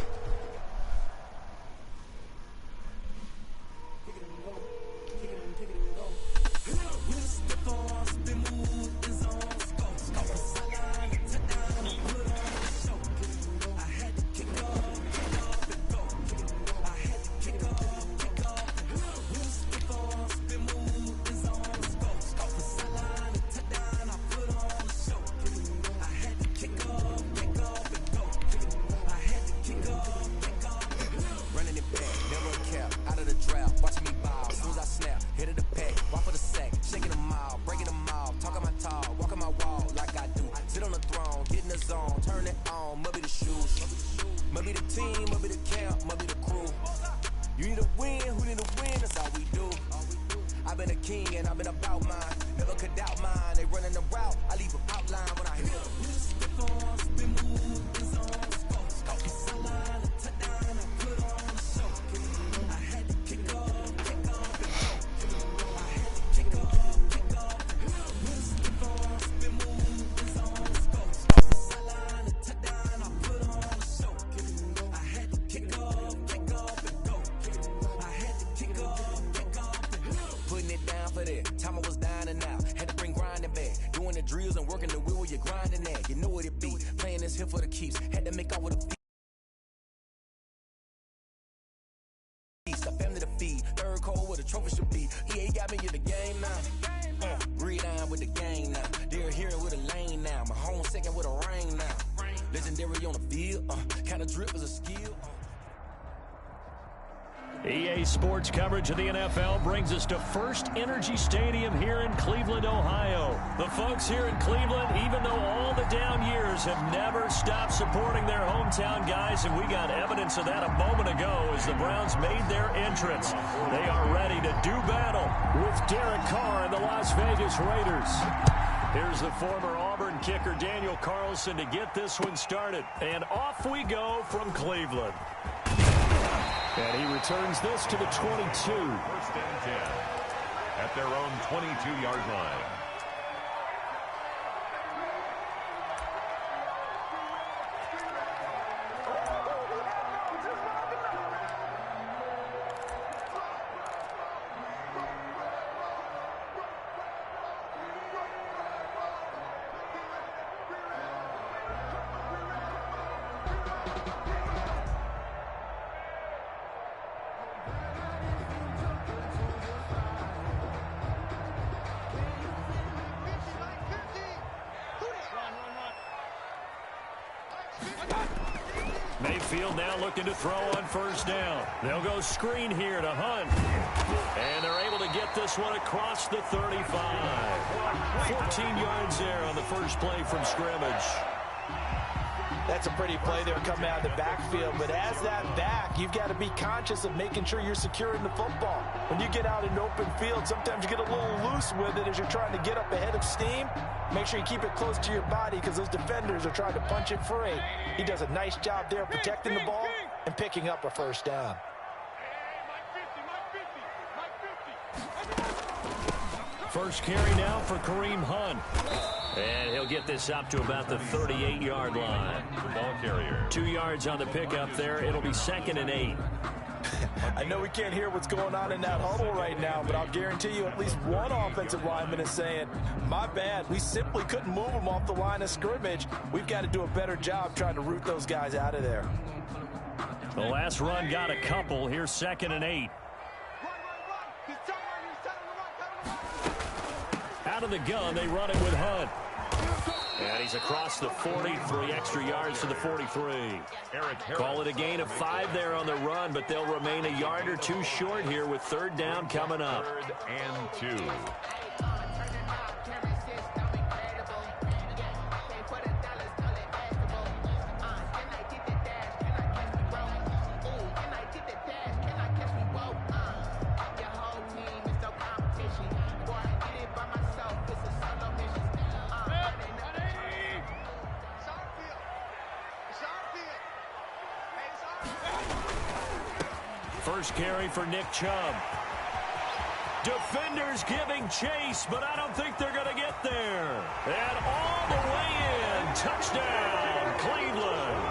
EA Sports coverage of the NFL brings us to First Energy Stadium here in Cleveland, Ohio. The folks here in Cleveland, even though all the down years, have never stopped supporting their hometown guys, and we got evidence of that a moment ago as the Browns made their entrance. They are ready to do battle with Derek Carr and the Las Vegas Raiders. Here's the former Auburn kicker Daniel Carlson to get this one started. And off we go from Cleveland. And he returns this to the 22. 1st and 10 at their own 22-yard line. Mayfield now looking to throw on 1st down. They'll go screen here to Hunt. And they're able to get this one across the 35. 14 yards there on the first play from scrimmage. That's a pretty play there coming out of the backfield. But as that back, you've got to be conscious of making sure you're securing the football. When you get out in open field, sometimes you get a little loose with it as you're trying to get up ahead of steam. Make sure you keep it close to your body because those defenders are trying to punch it free. He does a nice job there protecting the ball and picking up a 1st down. First carry now for Kareem Hunt. And he'll get this up to about the 38-yard line. The ball carrier. 2 yards on the pickup there. It'll be 2nd and 8. I know we can't hear what's going on in that huddle right now, but I'll guarantee you at least one offensive lineman is saying, my bad, we simply couldn't move them off the line of scrimmage. We've got to do a better job trying to root those guys out of there. The last run got a couple. Here's 2nd and 8. Out of the gun, they run it with Hunt. And he's across the 40, 3 extra yards to the 43. Call it a gain of 5 there on the run, but they'll remain a yard or 2 short here with 3rd down coming up. 3rd and 2. First carry for Nick Chubb. Defenders giving chase, but I don't think they're going to get there. And all the way in. Touchdown, Cleveland.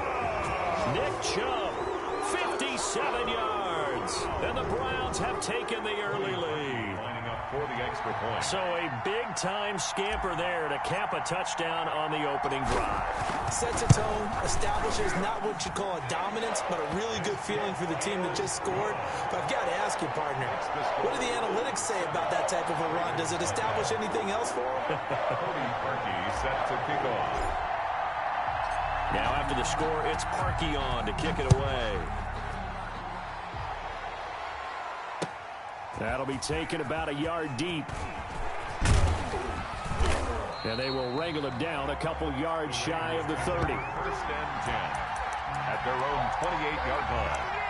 Nick Chubb, 57 yards. And the Browns have taken the early lead. Lining up for the extra point. So a big-time scamper there to cap a touchdown on the opening drive. Sets a tone, establishes not what you call a dominance, but a really good feeling for the team that just scored. But I've got to ask you, partner, what do the analytics say about that type of a run? Does it establish anything else for them? Cody Parkey set to kick off. Now after the score, it's Parkey on to kick it away. That'll be taken about a yard deep. And they will wrangle it down a couple yards shy of the 30. 1st and 10 at their own 28-yard line.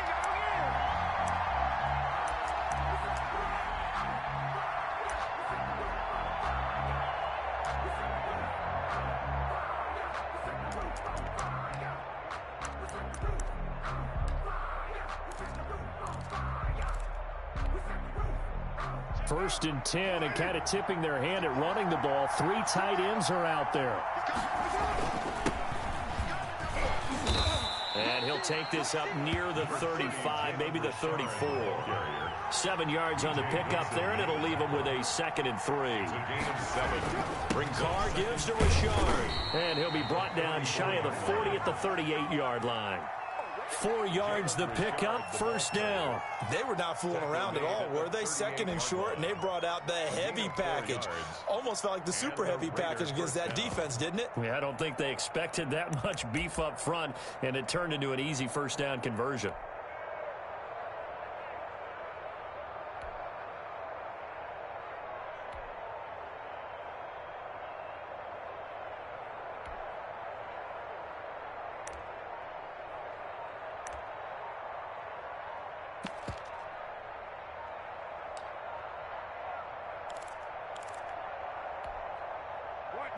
First and 10, and kind of tipping their hand at running the ball. 3 tight ends are out there. And he'll take this up near the 35, maybe the 34. 7 yards on the pickup there, and it'll leave him with a 2nd and 3. Carr gives to Richard, and he'll be brought down shy of the 40 at the 38-yard line. 4 yards the pickup, first down. They were not fooling around at all, were they? 2nd and short, and they brought out the heavy package. Almost felt like the super heavy package against that defense, didn't it? Yeah, I don't think they expected that much beef up front, and it turned into an easy first down conversion.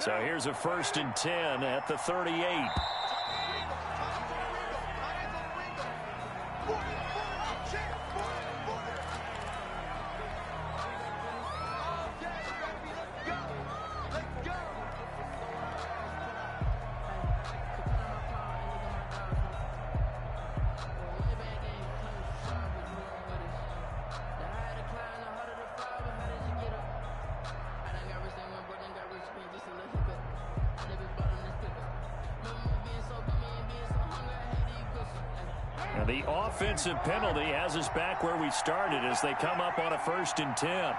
So here's a 1st and 10 at the 38. The offensive penalty has us back where we started as they come up on a 1st and 10.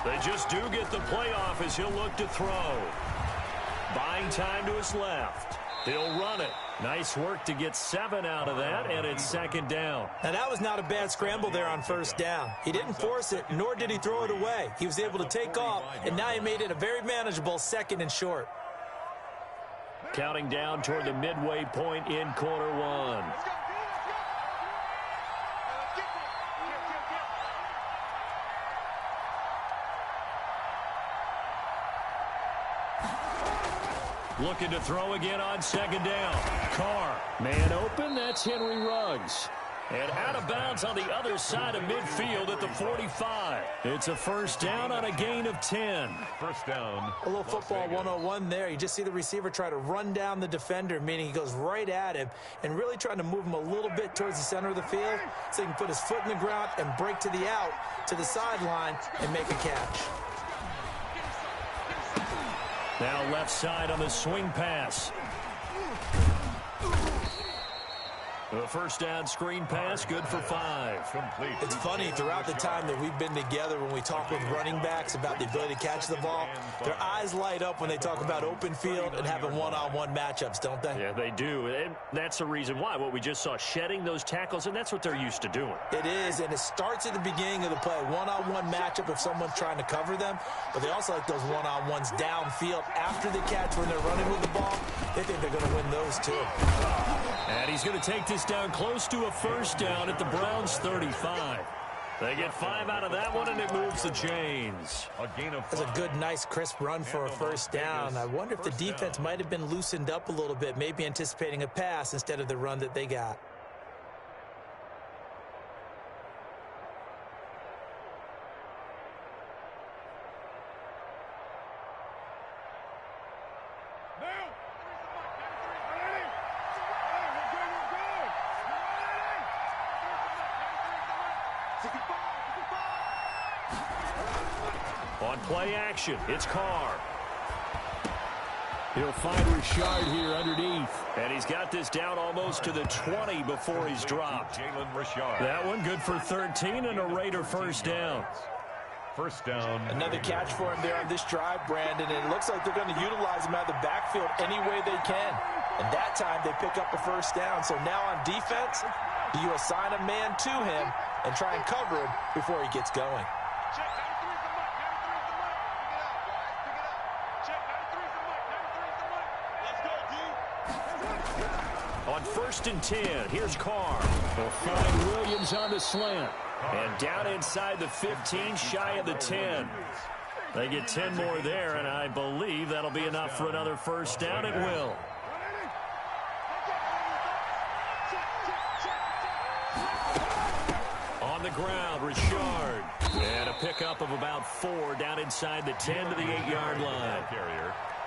They just do get the playoff as he'll look to throw. Buying time to his left. He'll run it. Nice work to get 7 out of that, and it's 2nd down. Now, that was not a bad scramble there on 1st down. He didn't force it, nor did he throw it away. He was able to take off, and now he made it a very manageable 2nd and short. Counting down toward the midway point in quarter 1. Looking to throw again on 2nd down. Carr, man open, that's Henry Ruggs. And out of bounds on the other side of midfield at the 45. It's a 1st down on a gain of 10. 1st down. A little football 101 there. You just see the receiver try to run down the defender, meaning he goes right at him and really trying to move him a little bit towards the center of the field so he can put his foot in the ground and break to the out, to the sideline, and make a catch. Now left side on the swing pass. The 1st down screen pass, good for 5. Complete. It's funny, throughout the time that we've been together, when we talk with running backs about the ability to catch the ball, their eyes light up when they talk about open field and having one-on-one matchups, don't they? Yeah, they do. And that's the reason why. What we just saw, shedding those tackles, and that's what they're used to doing. It is, and it starts at the beginning of the play. One-on-one matchup if someone's trying to cover them, but they also like those one-on-ones downfield after the catch when they're running with the ball. They think they're going to win those too. And he's going to take this down close to a 1st down at the Browns' 35. They get 5 out of that one, and it moves the chains. That's a good, nice, crisp run for a first down. I wonder if the defense might have been loosened up a little bit, maybe anticipating a pass instead of the run that they got. On play action, it's Carr. He'll find Richard here underneath. And he's got this down almost to the 20 before he's dropped. That one good for 13 and a Raider first down. First down. Another catch for him there on this drive, Brandon, and it looks like they're going to utilize him out of the backfield any way they can. And that time they pick up a first down. So now on defense, you assign a man to him and try and cover him before he gets going. On 1st and 10, here's Carr. They'll find Williams on the slant. And down inside the 15, shy of the 10. They get 10 more there, and I believe that'll be enough for another first down. It will. On the ground, Richard. And a pickup of about 4 down inside the 10 to the 8-yard line.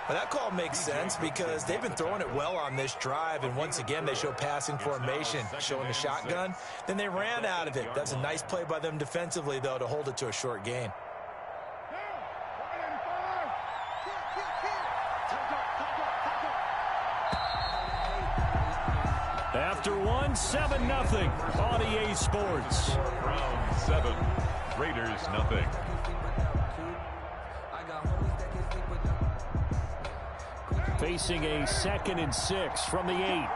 Well, that call makes sense because they've been throwing it well on this drive, and once again they show passing formation, showing the shotgun. Then they ran out of it. That's a nice play by them defensively, though, to hold it to a short gain. After one, 7-0 on EA Sports. Round 7, Raiders nothing. Facing a 2nd and 6 from the 8.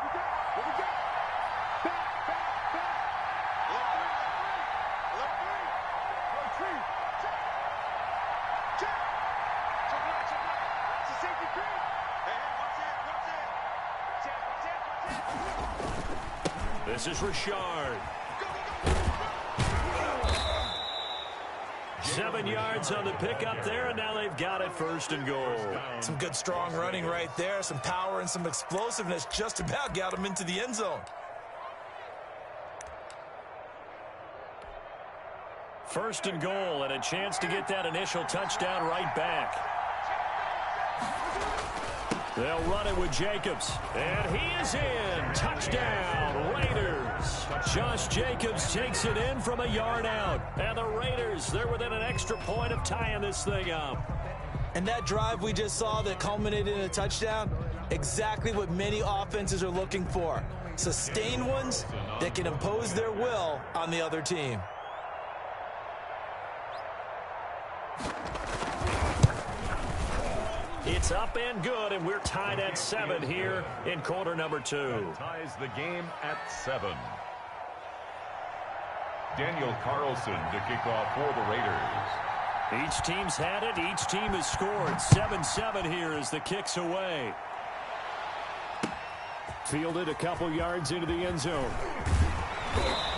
This is Richard. 7 yards on the pickup there, and now they've got it 1st and goal. Some good strong running right there, some power and some explosiveness just about got them into the end zone. 1st and goal, and a chance to get that initial touchdown right back. They'll run it with Jacobs, and he is in. Touchdown, Raiders. Josh Jacobs takes it in from a yard out, and the Raiders, they're within an extra point of tying this thing up. And that drive we just saw that culminated in a touchdown, exactly what many offenses are looking for. Sustained ones that can impose their will on the other team. It's up and good, and we're tied at 7 here in quarter number 2. That ties the game at 7. Daniel Carlson to kick off for the Raiders. Each team's had it. Each team has scored. 7-7 here as the kick's away. Fielded a couple yards into the end zone.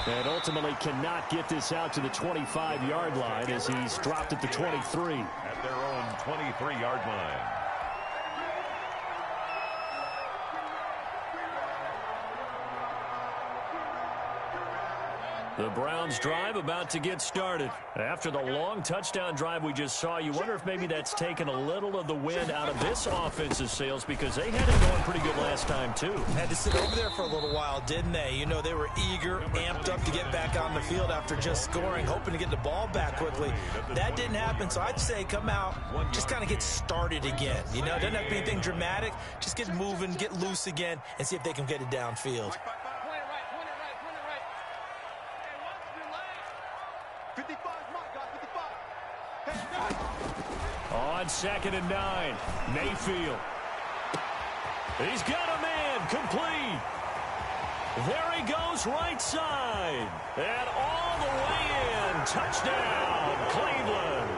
And ultimately cannot get this out to the 25-yard line as he's dropped at the 23. At their own 23-yard line. The Browns drive about to get started. After the long touchdown drive we just saw, you wonder if maybe that's taken a little of the wind out of this offensive sails because they had it going pretty good last time, too. Had to sit over there for a little while, didn't they? You know, they were eager, amped up to get back on the field after just scoring, hoping to get the ball back quickly. That didn't happen, so I'd say come out, just kind of get started again. You know, doesn't have to be anything dramatic. Just get moving, get loose again, and see if they can get it downfield. On 2nd and 9, Mayfield. He's got a man, complete. There he goes, right side. And all the way in. Touchdown, Cleveland.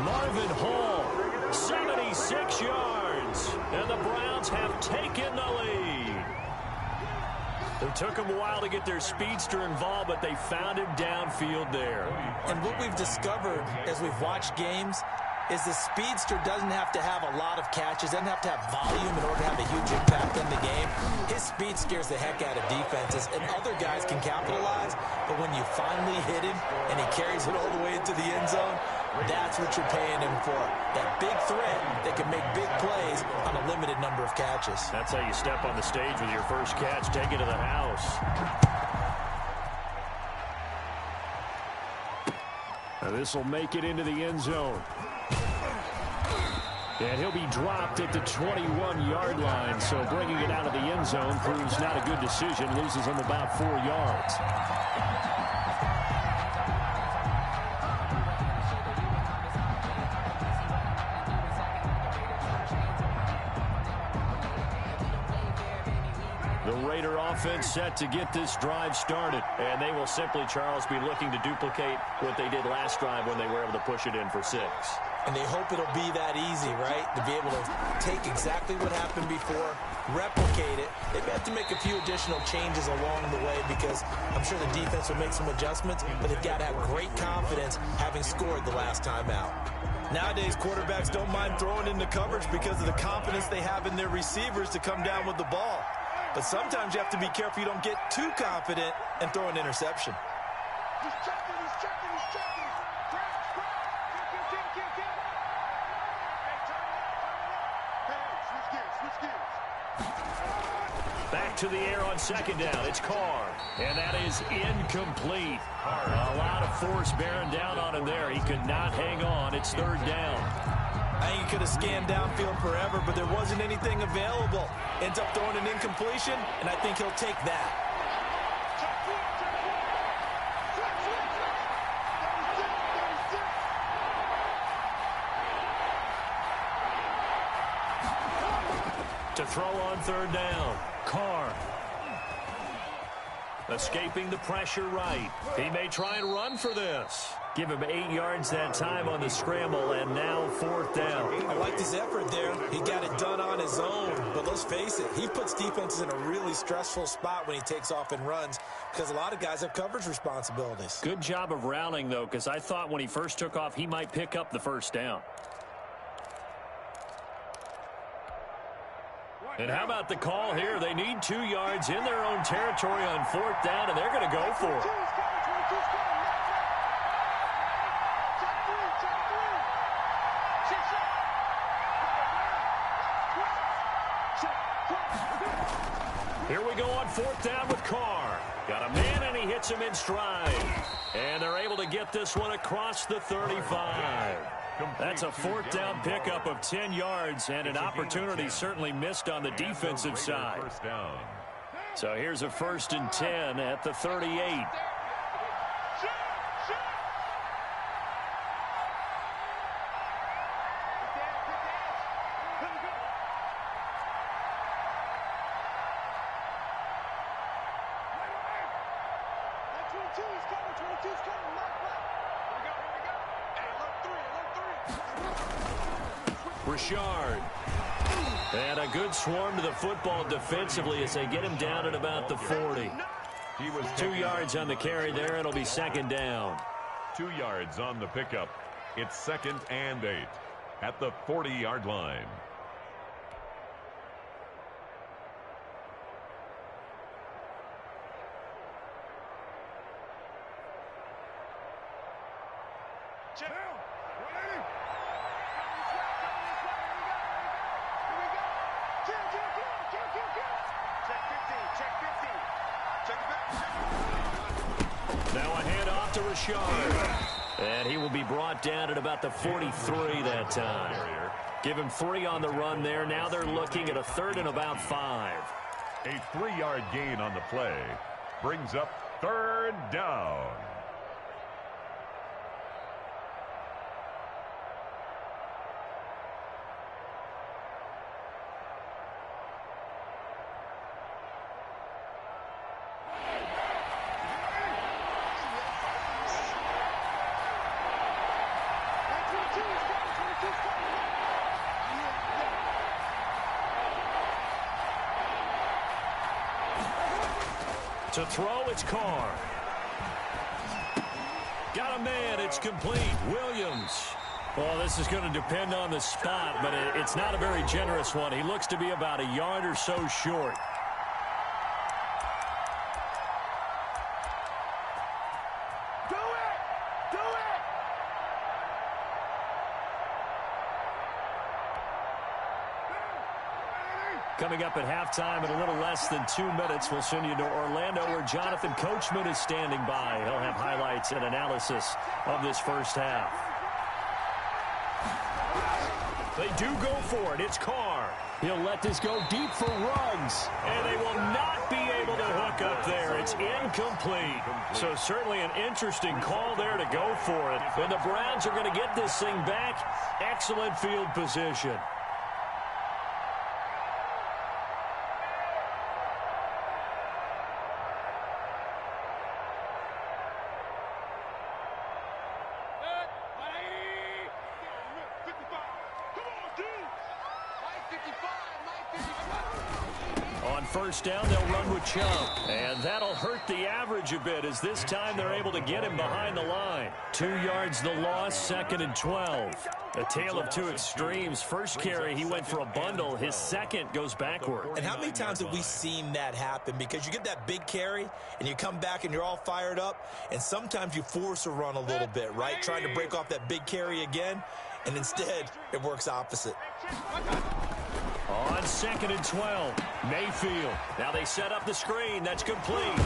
Marvin Hall, 76 yards. And the Browns have taken the lead. It took them a while to get their speedster involved, but they found him downfield there. And what we've discovered as we've watched games is the speedster doesn't have to have a lot of catches, doesn't have to have volume in order to have a huge impact on the game. His speed scares the heck out of defenses, and other guys can capitalize, but when you finally hit him and he carries it all the way into the end zone, that's what you're paying him for. That big threat that can make big plays on a limited number of catches. That's how you step on the stage with your first catch, take it to the house. Now this will make it into the end zone. And he'll be dropped at the 21-yard line, so bringing it out of the end zone proves not a good decision, loses him about 4 yards. The Raider offense set to get this drive started, and they will simply, Charles, be looking to duplicate what they did last drive when they were able to push it in for 6. And they hope it'll be that easy, right? To be able to take exactly what happened before, replicate it. They have to make a few additional changes along the way because I'm sure the defense will make some adjustments, but they've got to have great confidence having scored the last time out. Nowadays, quarterbacks don't mind throwing into coverage because of the confidence they have in their receivers to come down with the ball. But sometimes you have to be careful you don't get too confident and throw an interception. He's checking, he's checking, he's checking. Back to the air on second down. It's Carr. And that is incomplete. A lot of force bearing down on him there. He could not hang on. It's third down. I think he could have scanned downfield forever, but there wasn't anything available. Ends up throwing an incompletion, and I think he'll take that. To throw on third down, Carr. Escaping the pressure right. He may try and run for this. Give him 8 yards that time on the scramble, and now fourth down. I liked his effort there. He got it done on his own. But let's face it, he puts defenses in a really stressful spot when he takes off and runs because a lot of guys have coverage responsibilities. Good job of rallying, though, because I thought when he first took off, he might pick up the first down. And how about the call here? They need 2 yards in their own territory on fourth down, and they're going to go for it. Here we go on fourth down with Carr. Got a man, and he hits him in stride. And they're able to get this one across the 35. That's a fourth down pickup of 10 yards and an opportunity certainly missed on the defensive side. So here's a 1st and 10 at the 38. Richard. And a good swarm to the football defensively as they get him down at about the 40. 2 yards on the carry there. It'll be second down. 2 yards on the pickup. It's 2nd and 8 at the 40-yard line. Now a handoff to Richard. And he will be brought down at about the 43 that time. Give him 3 on the run there. Now they're looking at a 3rd and about 5. A 3-yard gain on the play brings up 3rd down. To throw, it's Carr. Got a man, it's complete. Williams. Well, this is going to depend on the spot, but it's not a very generous one. He looks to be about a yard or so short. Coming up at halftime in a little less than 2 minutes, we'll send you to Orlando where Jonathan Coachman is standing by. He'll have highlights and analysis of this first half. They do go for it. It's Carr. He'll let this go deep for Ruggs. And they will not be able to hook up there. It's incomplete. So certainly an interesting call there to go for it. And the Browns are going to get this thing back. Excellent field position. First down, they'll run with Chubb. And that'll hurt the average a bit as this time they're able to get him behind the line. 2 yards the loss, 2nd and 12. A tale of two extremes. First carry, he went for a bundle. His second goes backward. And how many times have we seen that happen? Because you get that big carry, and you come back and you're all fired up, and sometimes you force a run a little bit, right? Trying to break off that big carry again, and instead it works opposite. On 2nd and 12, Mayfield. Now they set up the screen. That's complete.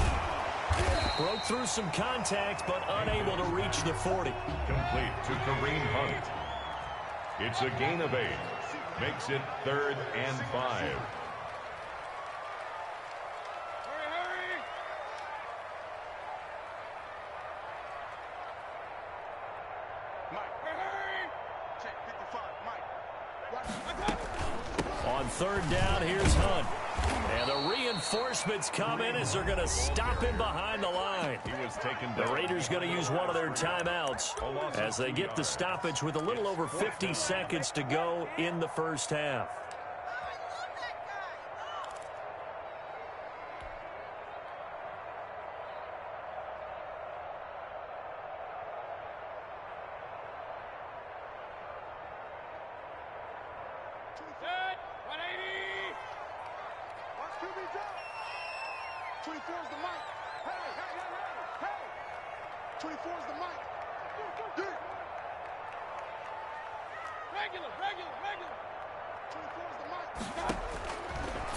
Broke through some contact, but unable to reach the 40. Complete to Kareem Hunt. It's a gain of 8. Makes it 3rd and 5. On 3rd down, here's Hunt. And the reinforcements come in as they're going to stop him behind the line. He was taken The down. Raiders going to use one of their timeouts as they get the stoppage with a little over 50 seconds to go in the first half.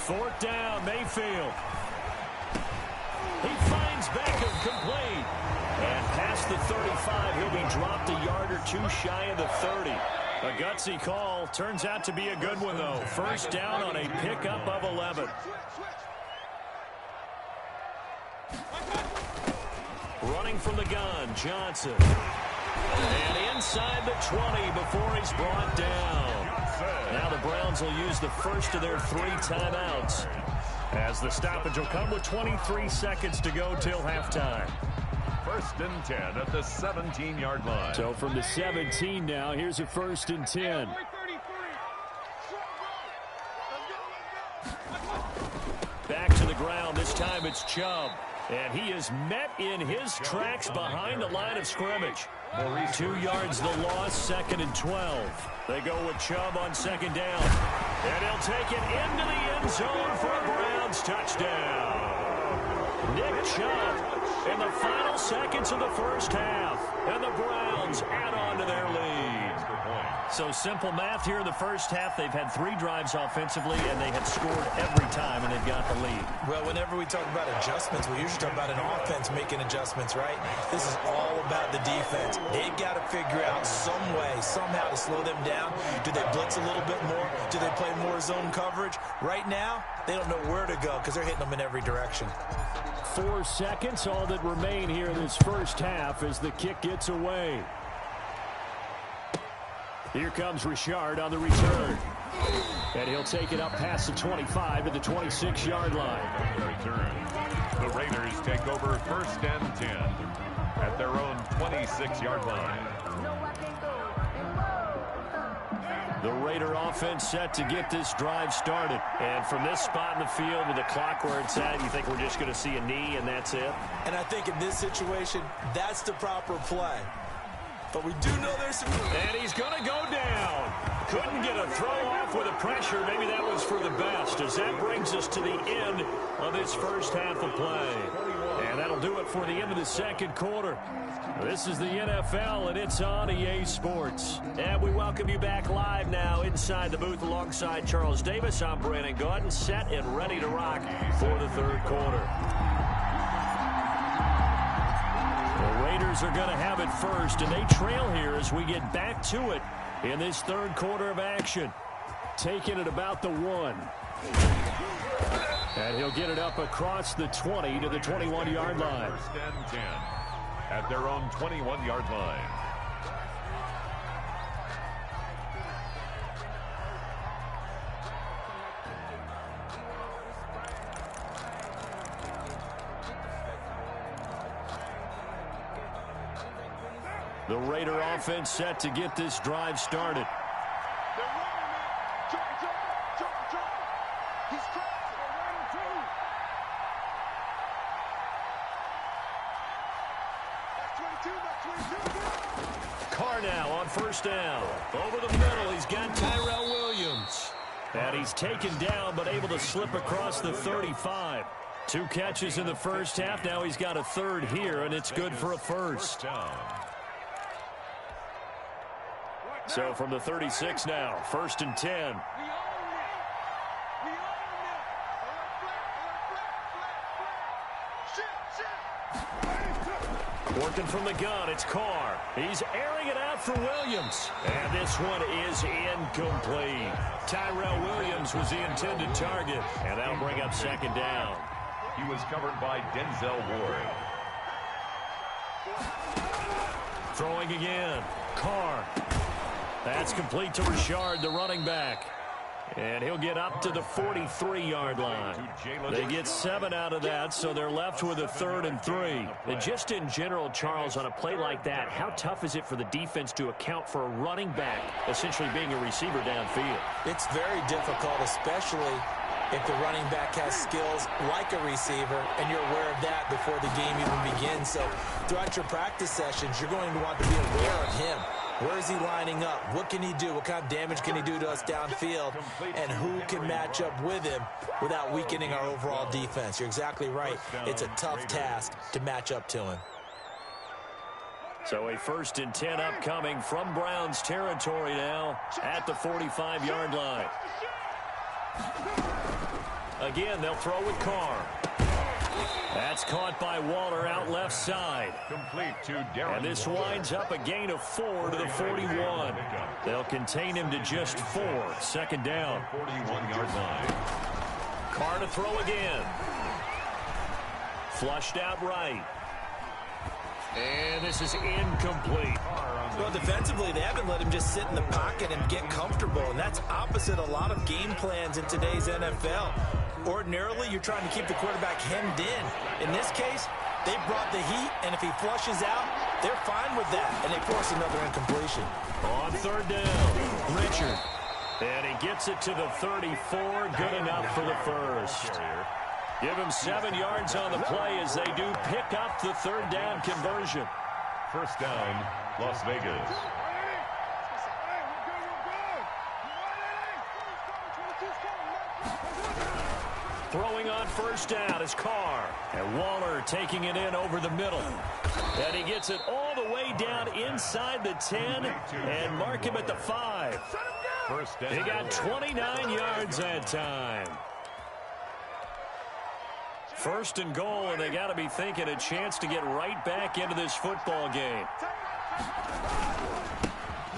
Fourth down, Mayfield. He finds Beckham complete. And past the 35, he'll be dropped a yard or two shy of the 30. A gutsy call. Turns out to be a good one, though. First down on a pickup of 11. Running from the gun, Johnson. And inside the 20 before he's brought down. Now the Browns will use the first of their 3 timeouts as the stoppage will come with 23 seconds to go till halftime. 1st and 10 at the 17-yard line. So from the 17 now, here's a 1st and 10. Back to the ground. This time it's Chubb. And he is met in his tracks behind the line of scrimmage. 2 yards the loss, 2nd and 12. They go with Chubb on 2nd down. And he'll take it into the end zone for a Browns touchdown. Nick Chubb in the final seconds of the first half. And the Browns add on to their lead. So simple math here in the first half. They've had 3 drives offensively, and they have scored every time, and they've got the lead. Well, whenever we talk about adjustments, we usually talk about an offense making adjustments, right? This is all about the defense. They've got to figure out some way, somehow to slow them down. Do they blitz a little bit more? Do they play more zone coverage? Right now, they don't know where to go because they're hitting them in every direction. 4 seconds, all that remain here in this first half as the kick gets away. Here comes Richard on the return. And he'll take it up past the 25 to the 26-yard line. The return. The Raiders take over 1st and 10 at their own 26-yard line. The Raider offense set to get this drive started. And from this spot in the field with the clock where it's at, you think we're just going to see a knee and that's it? And I think in this situation, that's the proper play. But we do know there's some... And he's going to go down. Couldn't get a throw off with the pressure. Maybe that was for the best, as that brings us to the end of this first half of play. And that'll do it for the end of the second quarter. This is the NFL, and it's on EA Sports. And we welcome you back live now inside the booth alongside Charles Davis. I'm Brandon Gordon, set and ready to rock for the third quarter. The Raiders are going to have it first, and they trail here as we get back to it in this third quarter of action. Taking it about the 1. And he'll get it up across the 20 to the 21-yard line. First and 10 at their own 21-yard line. The Raider offense set to get this drive started. Carr now on first down. Over the middle, he's got Tyrell Williams. And he's taken down, but able to slip across the 35. 2 catches in the first half. Now he's got a third here, and it's good for a first. So from the 36 now, 1st and 10. Working from the gun, it's Carr. He's airing it out for Williams. And this one is incomplete. Tyrell Williams was the intended target. And that'll bring up second down. He was covered by Denzel Ward. Throwing again. Carr. That's complete to Richard, the running back. And he'll get up to the 43-yard line. They get 7 out of that, so they're left with a 3rd and 3. And just in general, Charles, on a play like that, how tough is it for the defense to account for a running back essentially being a receiver downfield? It's very difficult, especially if the running back has skills like a receiver, and you're aware of that before the game even begins. So throughout your practice sessions, you're going to want to be aware of him. Where is he lining up? What can he do? What kind of damage can he do to us downfield? And who can match up with him without weakening our overall defense? You're exactly right. It's a tough task to match up to him. So a 1st and 10 upcoming from Browns territory now at the 45-yard line. Again, they'll throw with Carr. That's caught by Waller out left side. Complete to Darren. And this winds up a gain of 4 to the 41. They'll contain him to just 4. 2nd down. 41-yard line. Carr to throw again. Flushed out right. And this is incomplete. Well, defensively, they haven't let him just sit in the pocket and get comfortable, and that's opposite a lot of game plans in today's NFL. Ordinarily, you're trying to keep the quarterback hemmed in. In this case, they brought the heat, and if he flushes out, they're fine with that, and they force another incompletion. On 3rd down, Richard. And he gets it to the 34, good enough for the first. Give him 7 yards on the play as they do pick up the 3rd down conversion. First down, Las Vegas. Throwing on 1st down is Carr. And Waller taking it in over the middle. And he gets it all the way down inside the 10 and mark him at the 5. First down. He got 29 yards that time. 1st and goal, and they got to be thinking a chance to get right back into this football game.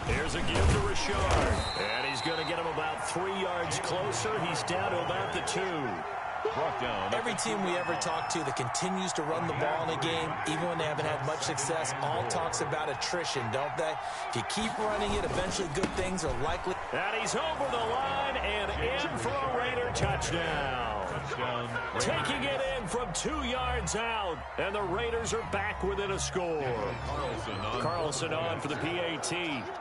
Here's a give to Richard. And he's going to get him about 3 yards closer. He's down to about the 2. Brought down. Every team we ever talk to that continues to run the ball in a game, even when they haven't had much success, all talks about attrition, don't they? If you keep running it, eventually good things are likely. And he's over the line and in for a Raider touchdown. Touchdown, taking it in from 2 yards out, and the Raiders are back within a score. Carlson on for the PAT.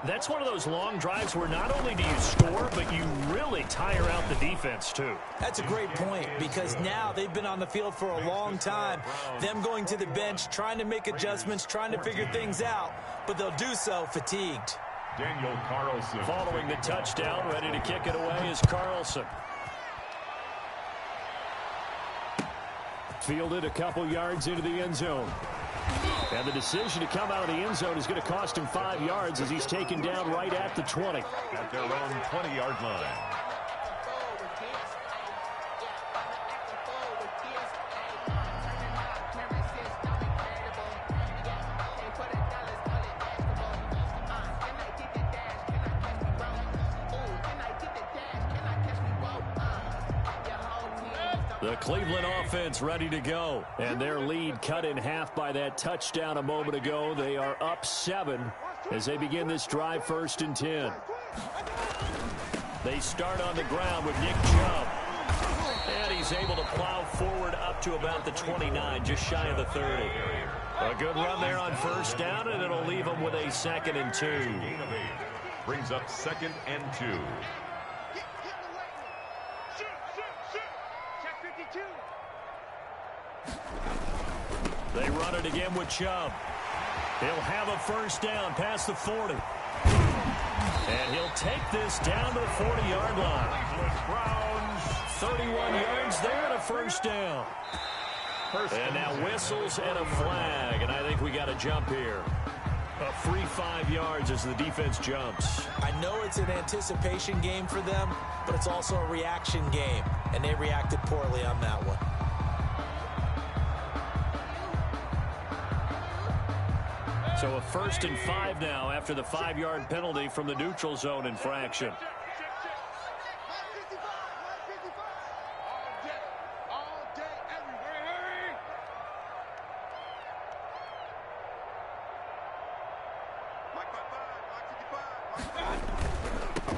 That's one of those long drives where not only do you score, but you really tire out the defense too. That's a great point, because now they've been on the field for a long time. Them going to the bench, trying to make adjustments, trying to figure things out, but they'll do so fatigued. Daniel Carlson. Following the touchdown, ready to kick it away is Carlson. Fielded a couple yards into the end zone. And the decision to come out of the end zone is going to cost him 5 yards as he's taken down right at the 20. At their own 20-yard line. The Cleveland offense ready to go. And their lead cut in half by that touchdown a moment ago. They are up 7 as they begin this drive 1st and 10. They start on the ground with Nick Chubb. And he's able to plow forward up to about the 29, just shy of the 30. A good run there on 1st down, and it'll leave them with a 2nd and 2. Brings up 2nd and 2. They run it again with Chubb. He'll have a 1st down past the 40. And he'll take this down to the 40-yard line. Browns, 31 yards there and a 1st down. And now whistles and a flag, and I think we got a jump here. A free 5 yards as the defense jumps. I know it's an anticipation game for them, but it's also a reaction game, and they reacted poorly on that one. So a 1st and 5 now after the 5-yard penalty from the neutral zone infraction.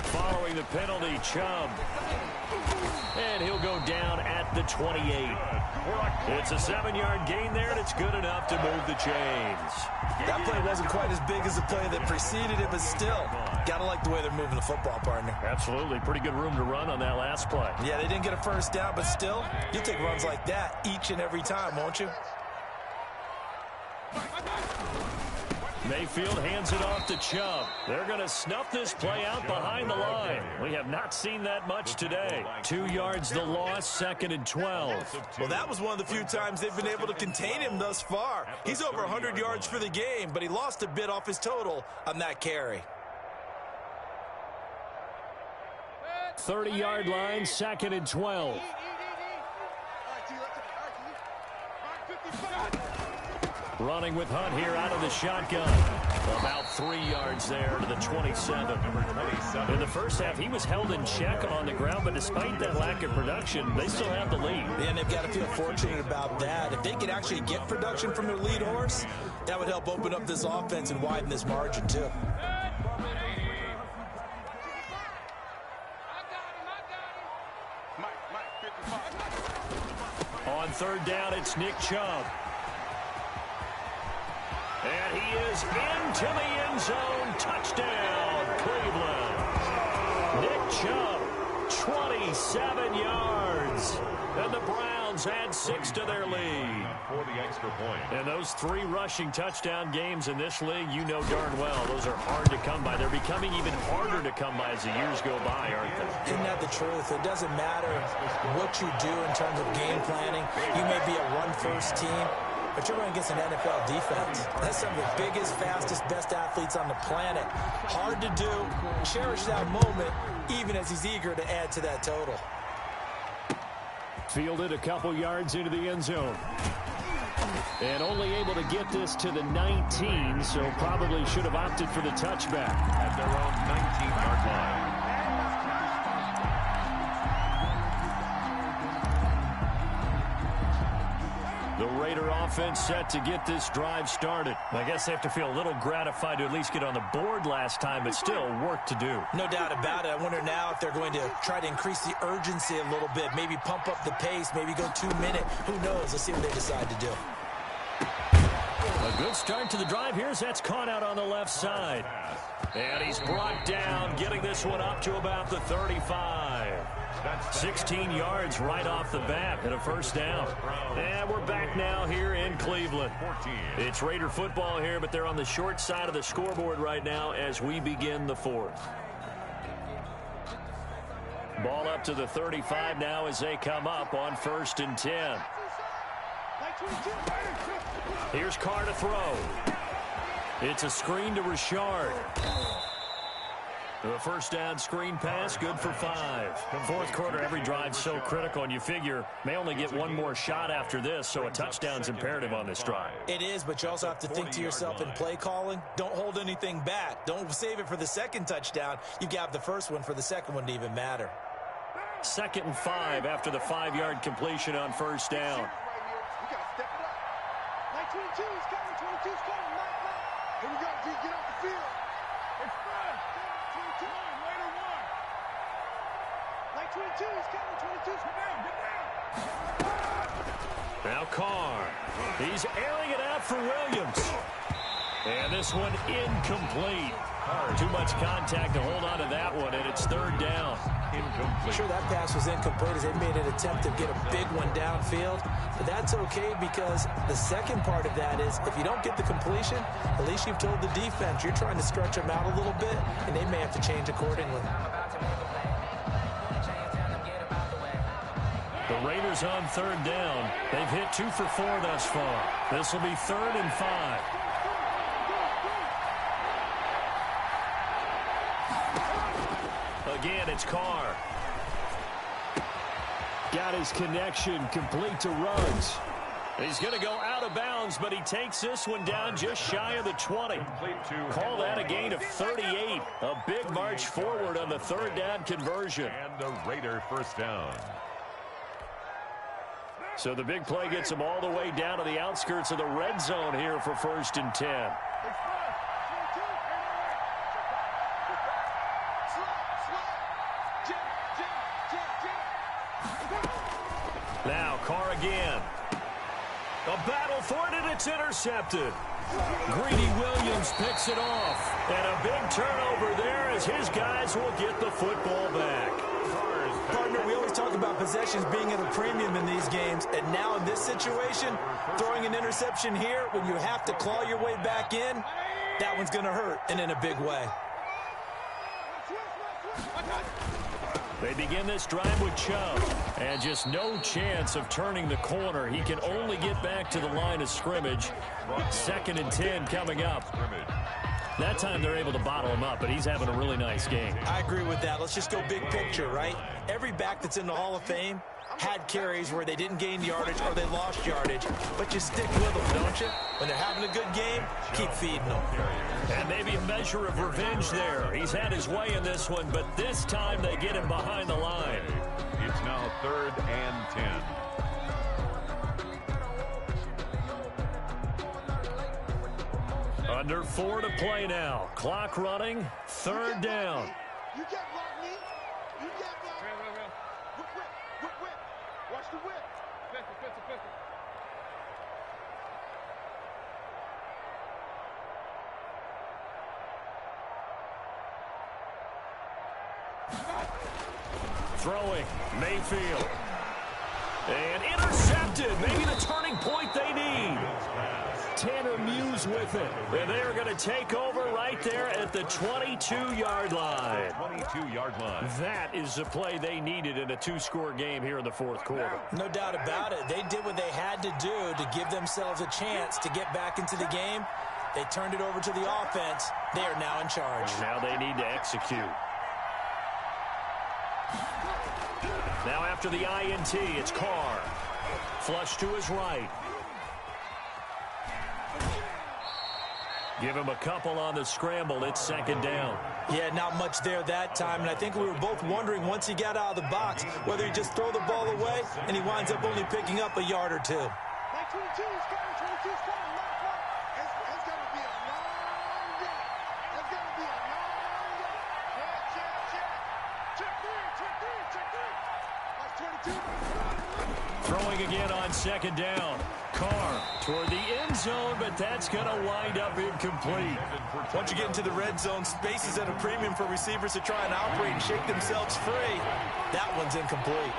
Following the penalty, Chubb. And he'll go down at the 28. It's a 7-yard gain there, and it's good enough to move the chains. That play wasn't quite as big as the play that preceded it, but still, got to like the way they're moving the football, partner. Absolutely. Pretty good room to run on that last play. Yeah, they didn't get a 1st down, but still, you'll take runs like that each and every time, won't you? Mayfield hands it off to Chubb. They're going to snuff this play out behind the line. We have not seen that much today. 2 yards the loss, 2nd and 12. Well, that was one of the few times they've been able to contain him thus far. He's over 100 yards for the game, but he lost a bit off his total on that carry. 30-yard line, 2nd and 12. Running with Hunt here out of the shotgun. About 3 yards there to the 27. In the first half, he was held in check on the ground, but despite that lack of production, they still have the lead. Yeah, and they've got to feel fortunate about that. If they could actually get production from their lead horse, that would help open up this offense and widen this margin, too. On 3rd down, it's Nick Chubb. And he is into the end zone. Touchdown, Cleveland. Nick Chubb, 27 yards. And the Browns add 6 to their lead. For the extra point. And those 3 rushing touchdown games in this league, you know darn well, those are hard to come by. They're becoming even harder to come by as the years go by, aren't they? Isn't that the truth? It doesn't matter what you do in terms of game planning. You may be a run-first team, but you're running against an NFL defense. That's some of the biggest, fastest, best athletes on the planet. Hard to do. Cherish that moment, even as he's eager to add to that total. Fielded a couple yards into the end zone. And only able to get this to the 19, so probably should have opted for the touchback. At their own 19-yard line. The Raider offense set to get this drive started. I guess they have to feel a little gratified to at least get on the board last time, but still work to do. No doubt about it. I wonder now if they're going to try to increase the urgency a little bit, maybe pump up the pace, maybe go 2 minute. Who knows? Let's see what they decide to do. A good start to the drive here as that's caught out on the left side. And he's brought down, getting this one up to about the 35. 16 yards right off the bat and a first down. And we're back now here in Cleveland. It's Raider football here, but they're on the short side of the scoreboard right now as we begin the fourth. Ball up to the 35 now as they come up on 1st and 10. Here's Carr to throw. It's a screen to Richard. The first down screen pass, good for 5. Fourth quarter, every drive's so critical, and you figure may only get one more shot after this, so a touchdown's imperative on this drive. It is, but you also have to think to yourself in play calling, don't hold anything back. Don't save it for the second touchdown. You got the first one for the second one to even matter. 2nd and 5 after the 5-yard completion on first down. 22's coming, 22's coming, here we go, G, get off the field. It's fun. 22, Raider 1. 22's coming, 22's get down. Now Carr. He's airing it out for Williams. And this one incomplete. Too much contact to hold on to that one, and it's 3rd down. I'm sure that pass was incomplete as they made an attempt to get a big one downfield. But that's okay because the second part of that is if you don't get the completion, at least you've told the defense you're trying to stretch them out a little bit, and they may have to change accordingly. The Raiders on 3rd down. They've hit 2 for 4 thus far. This will be 3rd and 5. Again, it's Carr. Got his connection complete to Ruggs. He's going to go out of bounds, but he takes this one down just shy of the 20. Call that a gain of 38. A big march forward on the 3rd down conversion. And the Raider first down. So the big play gets him all the way down to the outskirts of the red zone here for 1st and 10. Now Carr again. A battle for it, and it's intercepted. Greedy Williams picks it off. And a big turnover there as his guys will get the football back. Partner, we always talk about possessions being at a premium in these games, and now in this situation, throwing an interception here when you have to claw your way back in, that one's going to hurt, and in a big way. They begin this drive with Chubb, and just no chance of turning the corner. He can only get back to the line of scrimmage. 2nd and 10 coming up. That time they're able to bottle him up, but he's having a really nice game. I agree with that. Let's just go big picture, right? Every back that's in the Hall of Fame had carries where they didn't gain yardage or they lost yardage, but you stick with them, don't you? When they're having a good game, keep feeding them. And maybe a measure of revenge there. He's had his way in this one, but this time they get him behind the line. It's now 3rd and 10. Under 4 to play now. Clock running. 3rd down. You get block me. You get block me. Whip. Watch the whip. Pistol. Throwing. Mayfield. And intercepted. Maybe the turning point they need. Tanner Muse with it. And they're going to take over right there at the 22-yard line. 22-yard line. That is the play they needed in a 2-score game here in the 4th quarter. No doubt about it. They did what they had to do to give themselves a chance to get back into the game. They turned it over to the offense. They are now in charge. Now they need to execute. Now after the INT, it's Carr. Flush to his right. Give him a couple on the scramble. It's 2nd down. Yeah, not much there that time. And I think we were both wondering once he got out of the box whether he just throw the ball away and he winds up only picking up a yard or 2. Throwing again on second down. Carr toward the end zone, but that's going to wind up incomplete. Once you get into the red zone, space is at a premium for receivers to try and operate and shake themselves free. That one's incomplete.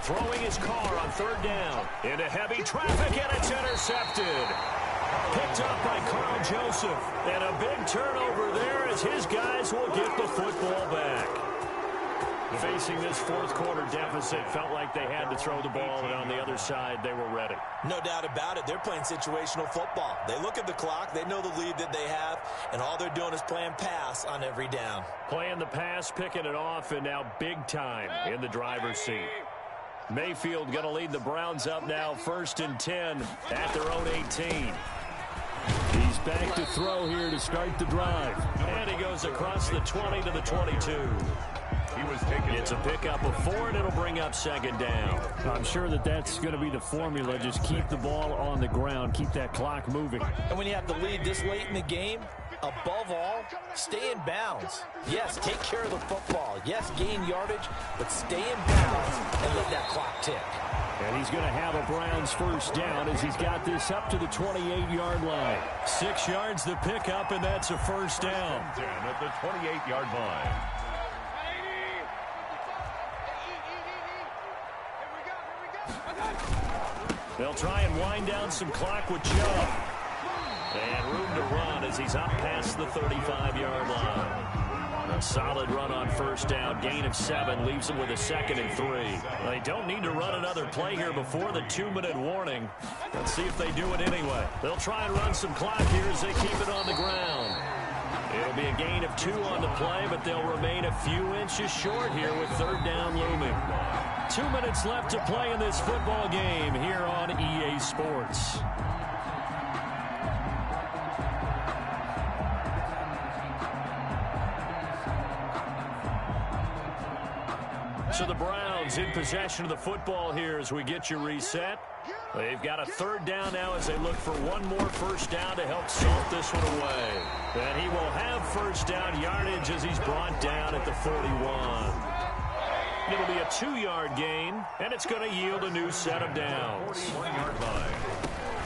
Throwing his Carr on third down. Into heavy traffic, and it's intercepted. Picked up by Carl Joseph. And a big turnover there as his guys will get the football back. Facing this fourth quarter deficit, felt like they had to throw the ball, and on the other side, they were ready. No doubt about it. They're playing situational football. They look at the clock, they know the lead that they have, and all they're doing is playing pass on every down. Playing the pass, picking it off, and now big time in the driver's seat. Mayfield going to lead the Browns up now, 1st and 10 at their own 18. He's back to throw here to start the drive. And he goes across the 20 to the 22. It's a pickup of 4, and it'll bring up second down. I'm sure that's going to be the formula. Just keep the ball on the ground. Keep that clock moving. And when you have the lead this late in the game, above all, stay in bounds. Yes, take care of the football. Yes, gain yardage, but stay in bounds and let that clock tick. And he's going to have a Browns first down as he's got this up to the 28-yard line. 6 yards the pickup, and that's a first down. At the 28-yard line. They'll try and wind down some clock with Chubb. And room to run as he's up past the 35-yard line. A solid run on first down. Gain of 7 leaves them with a 2nd and 3. They don't need to run another play here before the 2-minute warning. Let's see if they do it anyway. They'll try and run some clock here as they keep it on the ground. It'll be a gain of 2 on the play, but they'll remain a few inches short here with third down looming. 2 minutes left to play in this football game here on EA Sports. So the Browns in possession of the football here as we get you reset. They've got a third down now as they look for one more first down to help salt this one away. And he will have first down yardage as he's brought down at the 41. It'll be a 2-yard gain, and it's going to yield a new set of downs.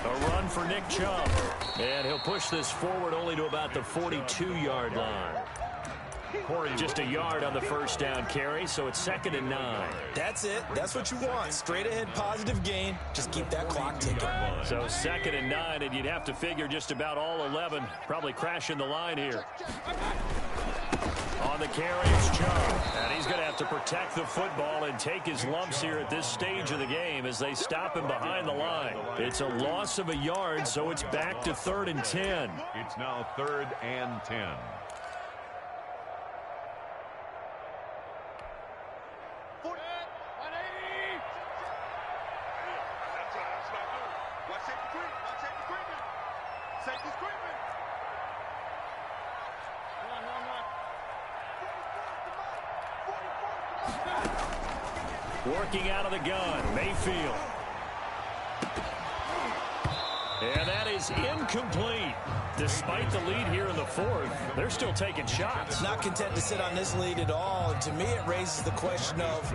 A run for Nick Chubb. And he'll push this forward only to about the 42-yard line. Just a yard on the first down carry, so it's 2nd and 9. That's it. That's what you want. Straight ahead positive gain. Just keep that clock ticking. So 2nd and 9, and you'd have to figure just about all 11 probably crashing the line here. On the carry, it's Chubb. And he's going to have to protect the football and take his lumps here at this stage of the game as they stop him behind the line. It's a loss of a yard, so it's back to 3rd and 10. It's now 3rd and 10. Working out of the gun, Mayfield. And that is incomplete. Despite the lead here in the fourth, they're still taking shots. Not content to sit on this lead at all. And to me, it raises the question of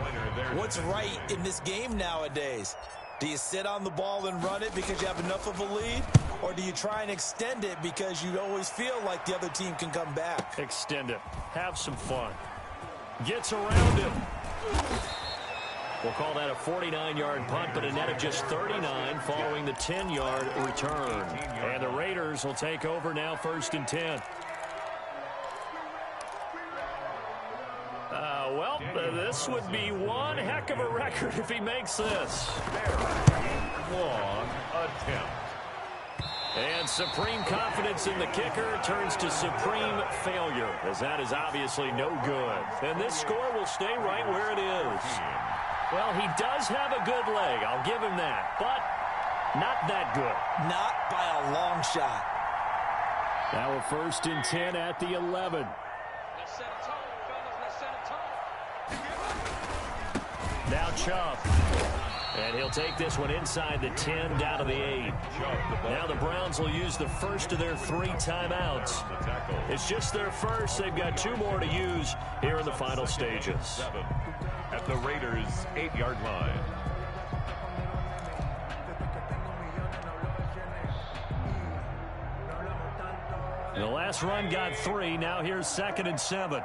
what's right in this game nowadays. Do you sit on the ball and run it because you have enough of a lead? Or do you try and extend it because you always feel like the other team can come back? Extend it. Have some fun. Gets around him. We'll call that a 49-yard punt, but a net of just 39 following the 10-yard return. And the Raiders will take over now, 1st and 10. Well, this would be one heck of a record if he makes this. Long attempt. And supreme confidence in the kicker turns to supreme failure, as that is obviously no good. And this score will stay right where it is. Well, he does have a good leg, I'll give him that, but not that good. Not by a long shot. Now a 1st and 10 at the 11. Now Chubb. And he'll take this one inside the 10, down to the 8. Now the Browns will use the first of their 3 timeouts. It's just their first. They've got 2 more to use here in the final stages. At the Raiders' 8-yard line. The last run got 3. Now here's 2nd and 7.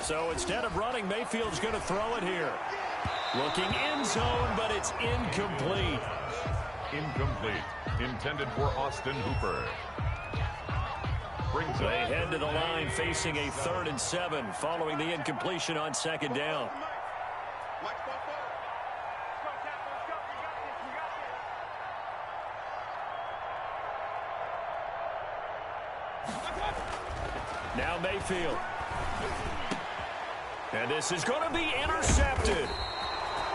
So instead of running, Mayfield's going to throw it here. Looking end zone, but it's incomplete. Incomplete. Intended for Austin Hooper. They head to the line facing a 3rd and 7 following the incompletion on 2nd down. Now Mayfield. And this is going to be intercepted.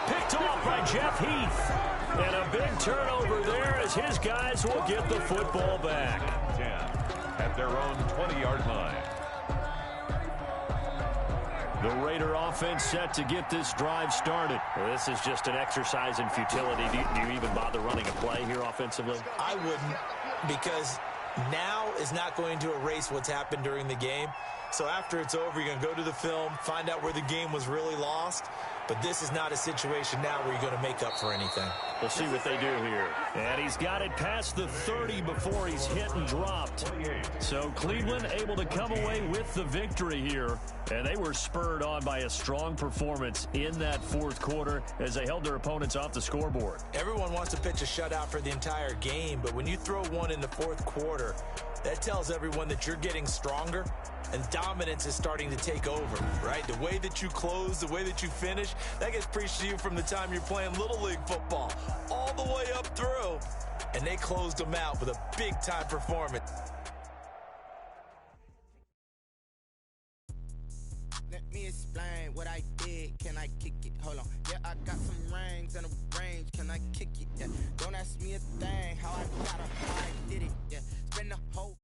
Picked off by Jeff Heath. And a big turnover there as his guys will get the football back. 10 at their own 20-yard line. The Raider offense set to get this drive started. Well, this is just an exercise in futility. Do you even bother running a play here offensively? I wouldn't, because now is not going to erase what's happened during the game. So after it's over, you're going to go to the film, find out where the game was really lost. But this is not a situation now where you're going to make up for anything. We'll see what they do here. And he's got it past the 30 before he's hit and dropped. So Cleveland able to come away with the victory here. And they were spurred on by a strong performance in that 4th quarter as they held their opponents off the scoreboard. Everyone wants to pitch a shutout for the entire game, but when you throw one in the 4th quarter, that tells everyone that you're getting stronger and dominance is starting to take over, right? The way that you close, the way that you finish, that gets preached to you from the time you're playing Little League football all the way up through. And they closed them out with a big-time performance. Let me explain what I did. Can I kick it? Hold on. Yeah, I got some rings and a range. Can I kick it? Yeah. Don't ask me a thing. How I got it, how I did it. Yeah. Spend the whole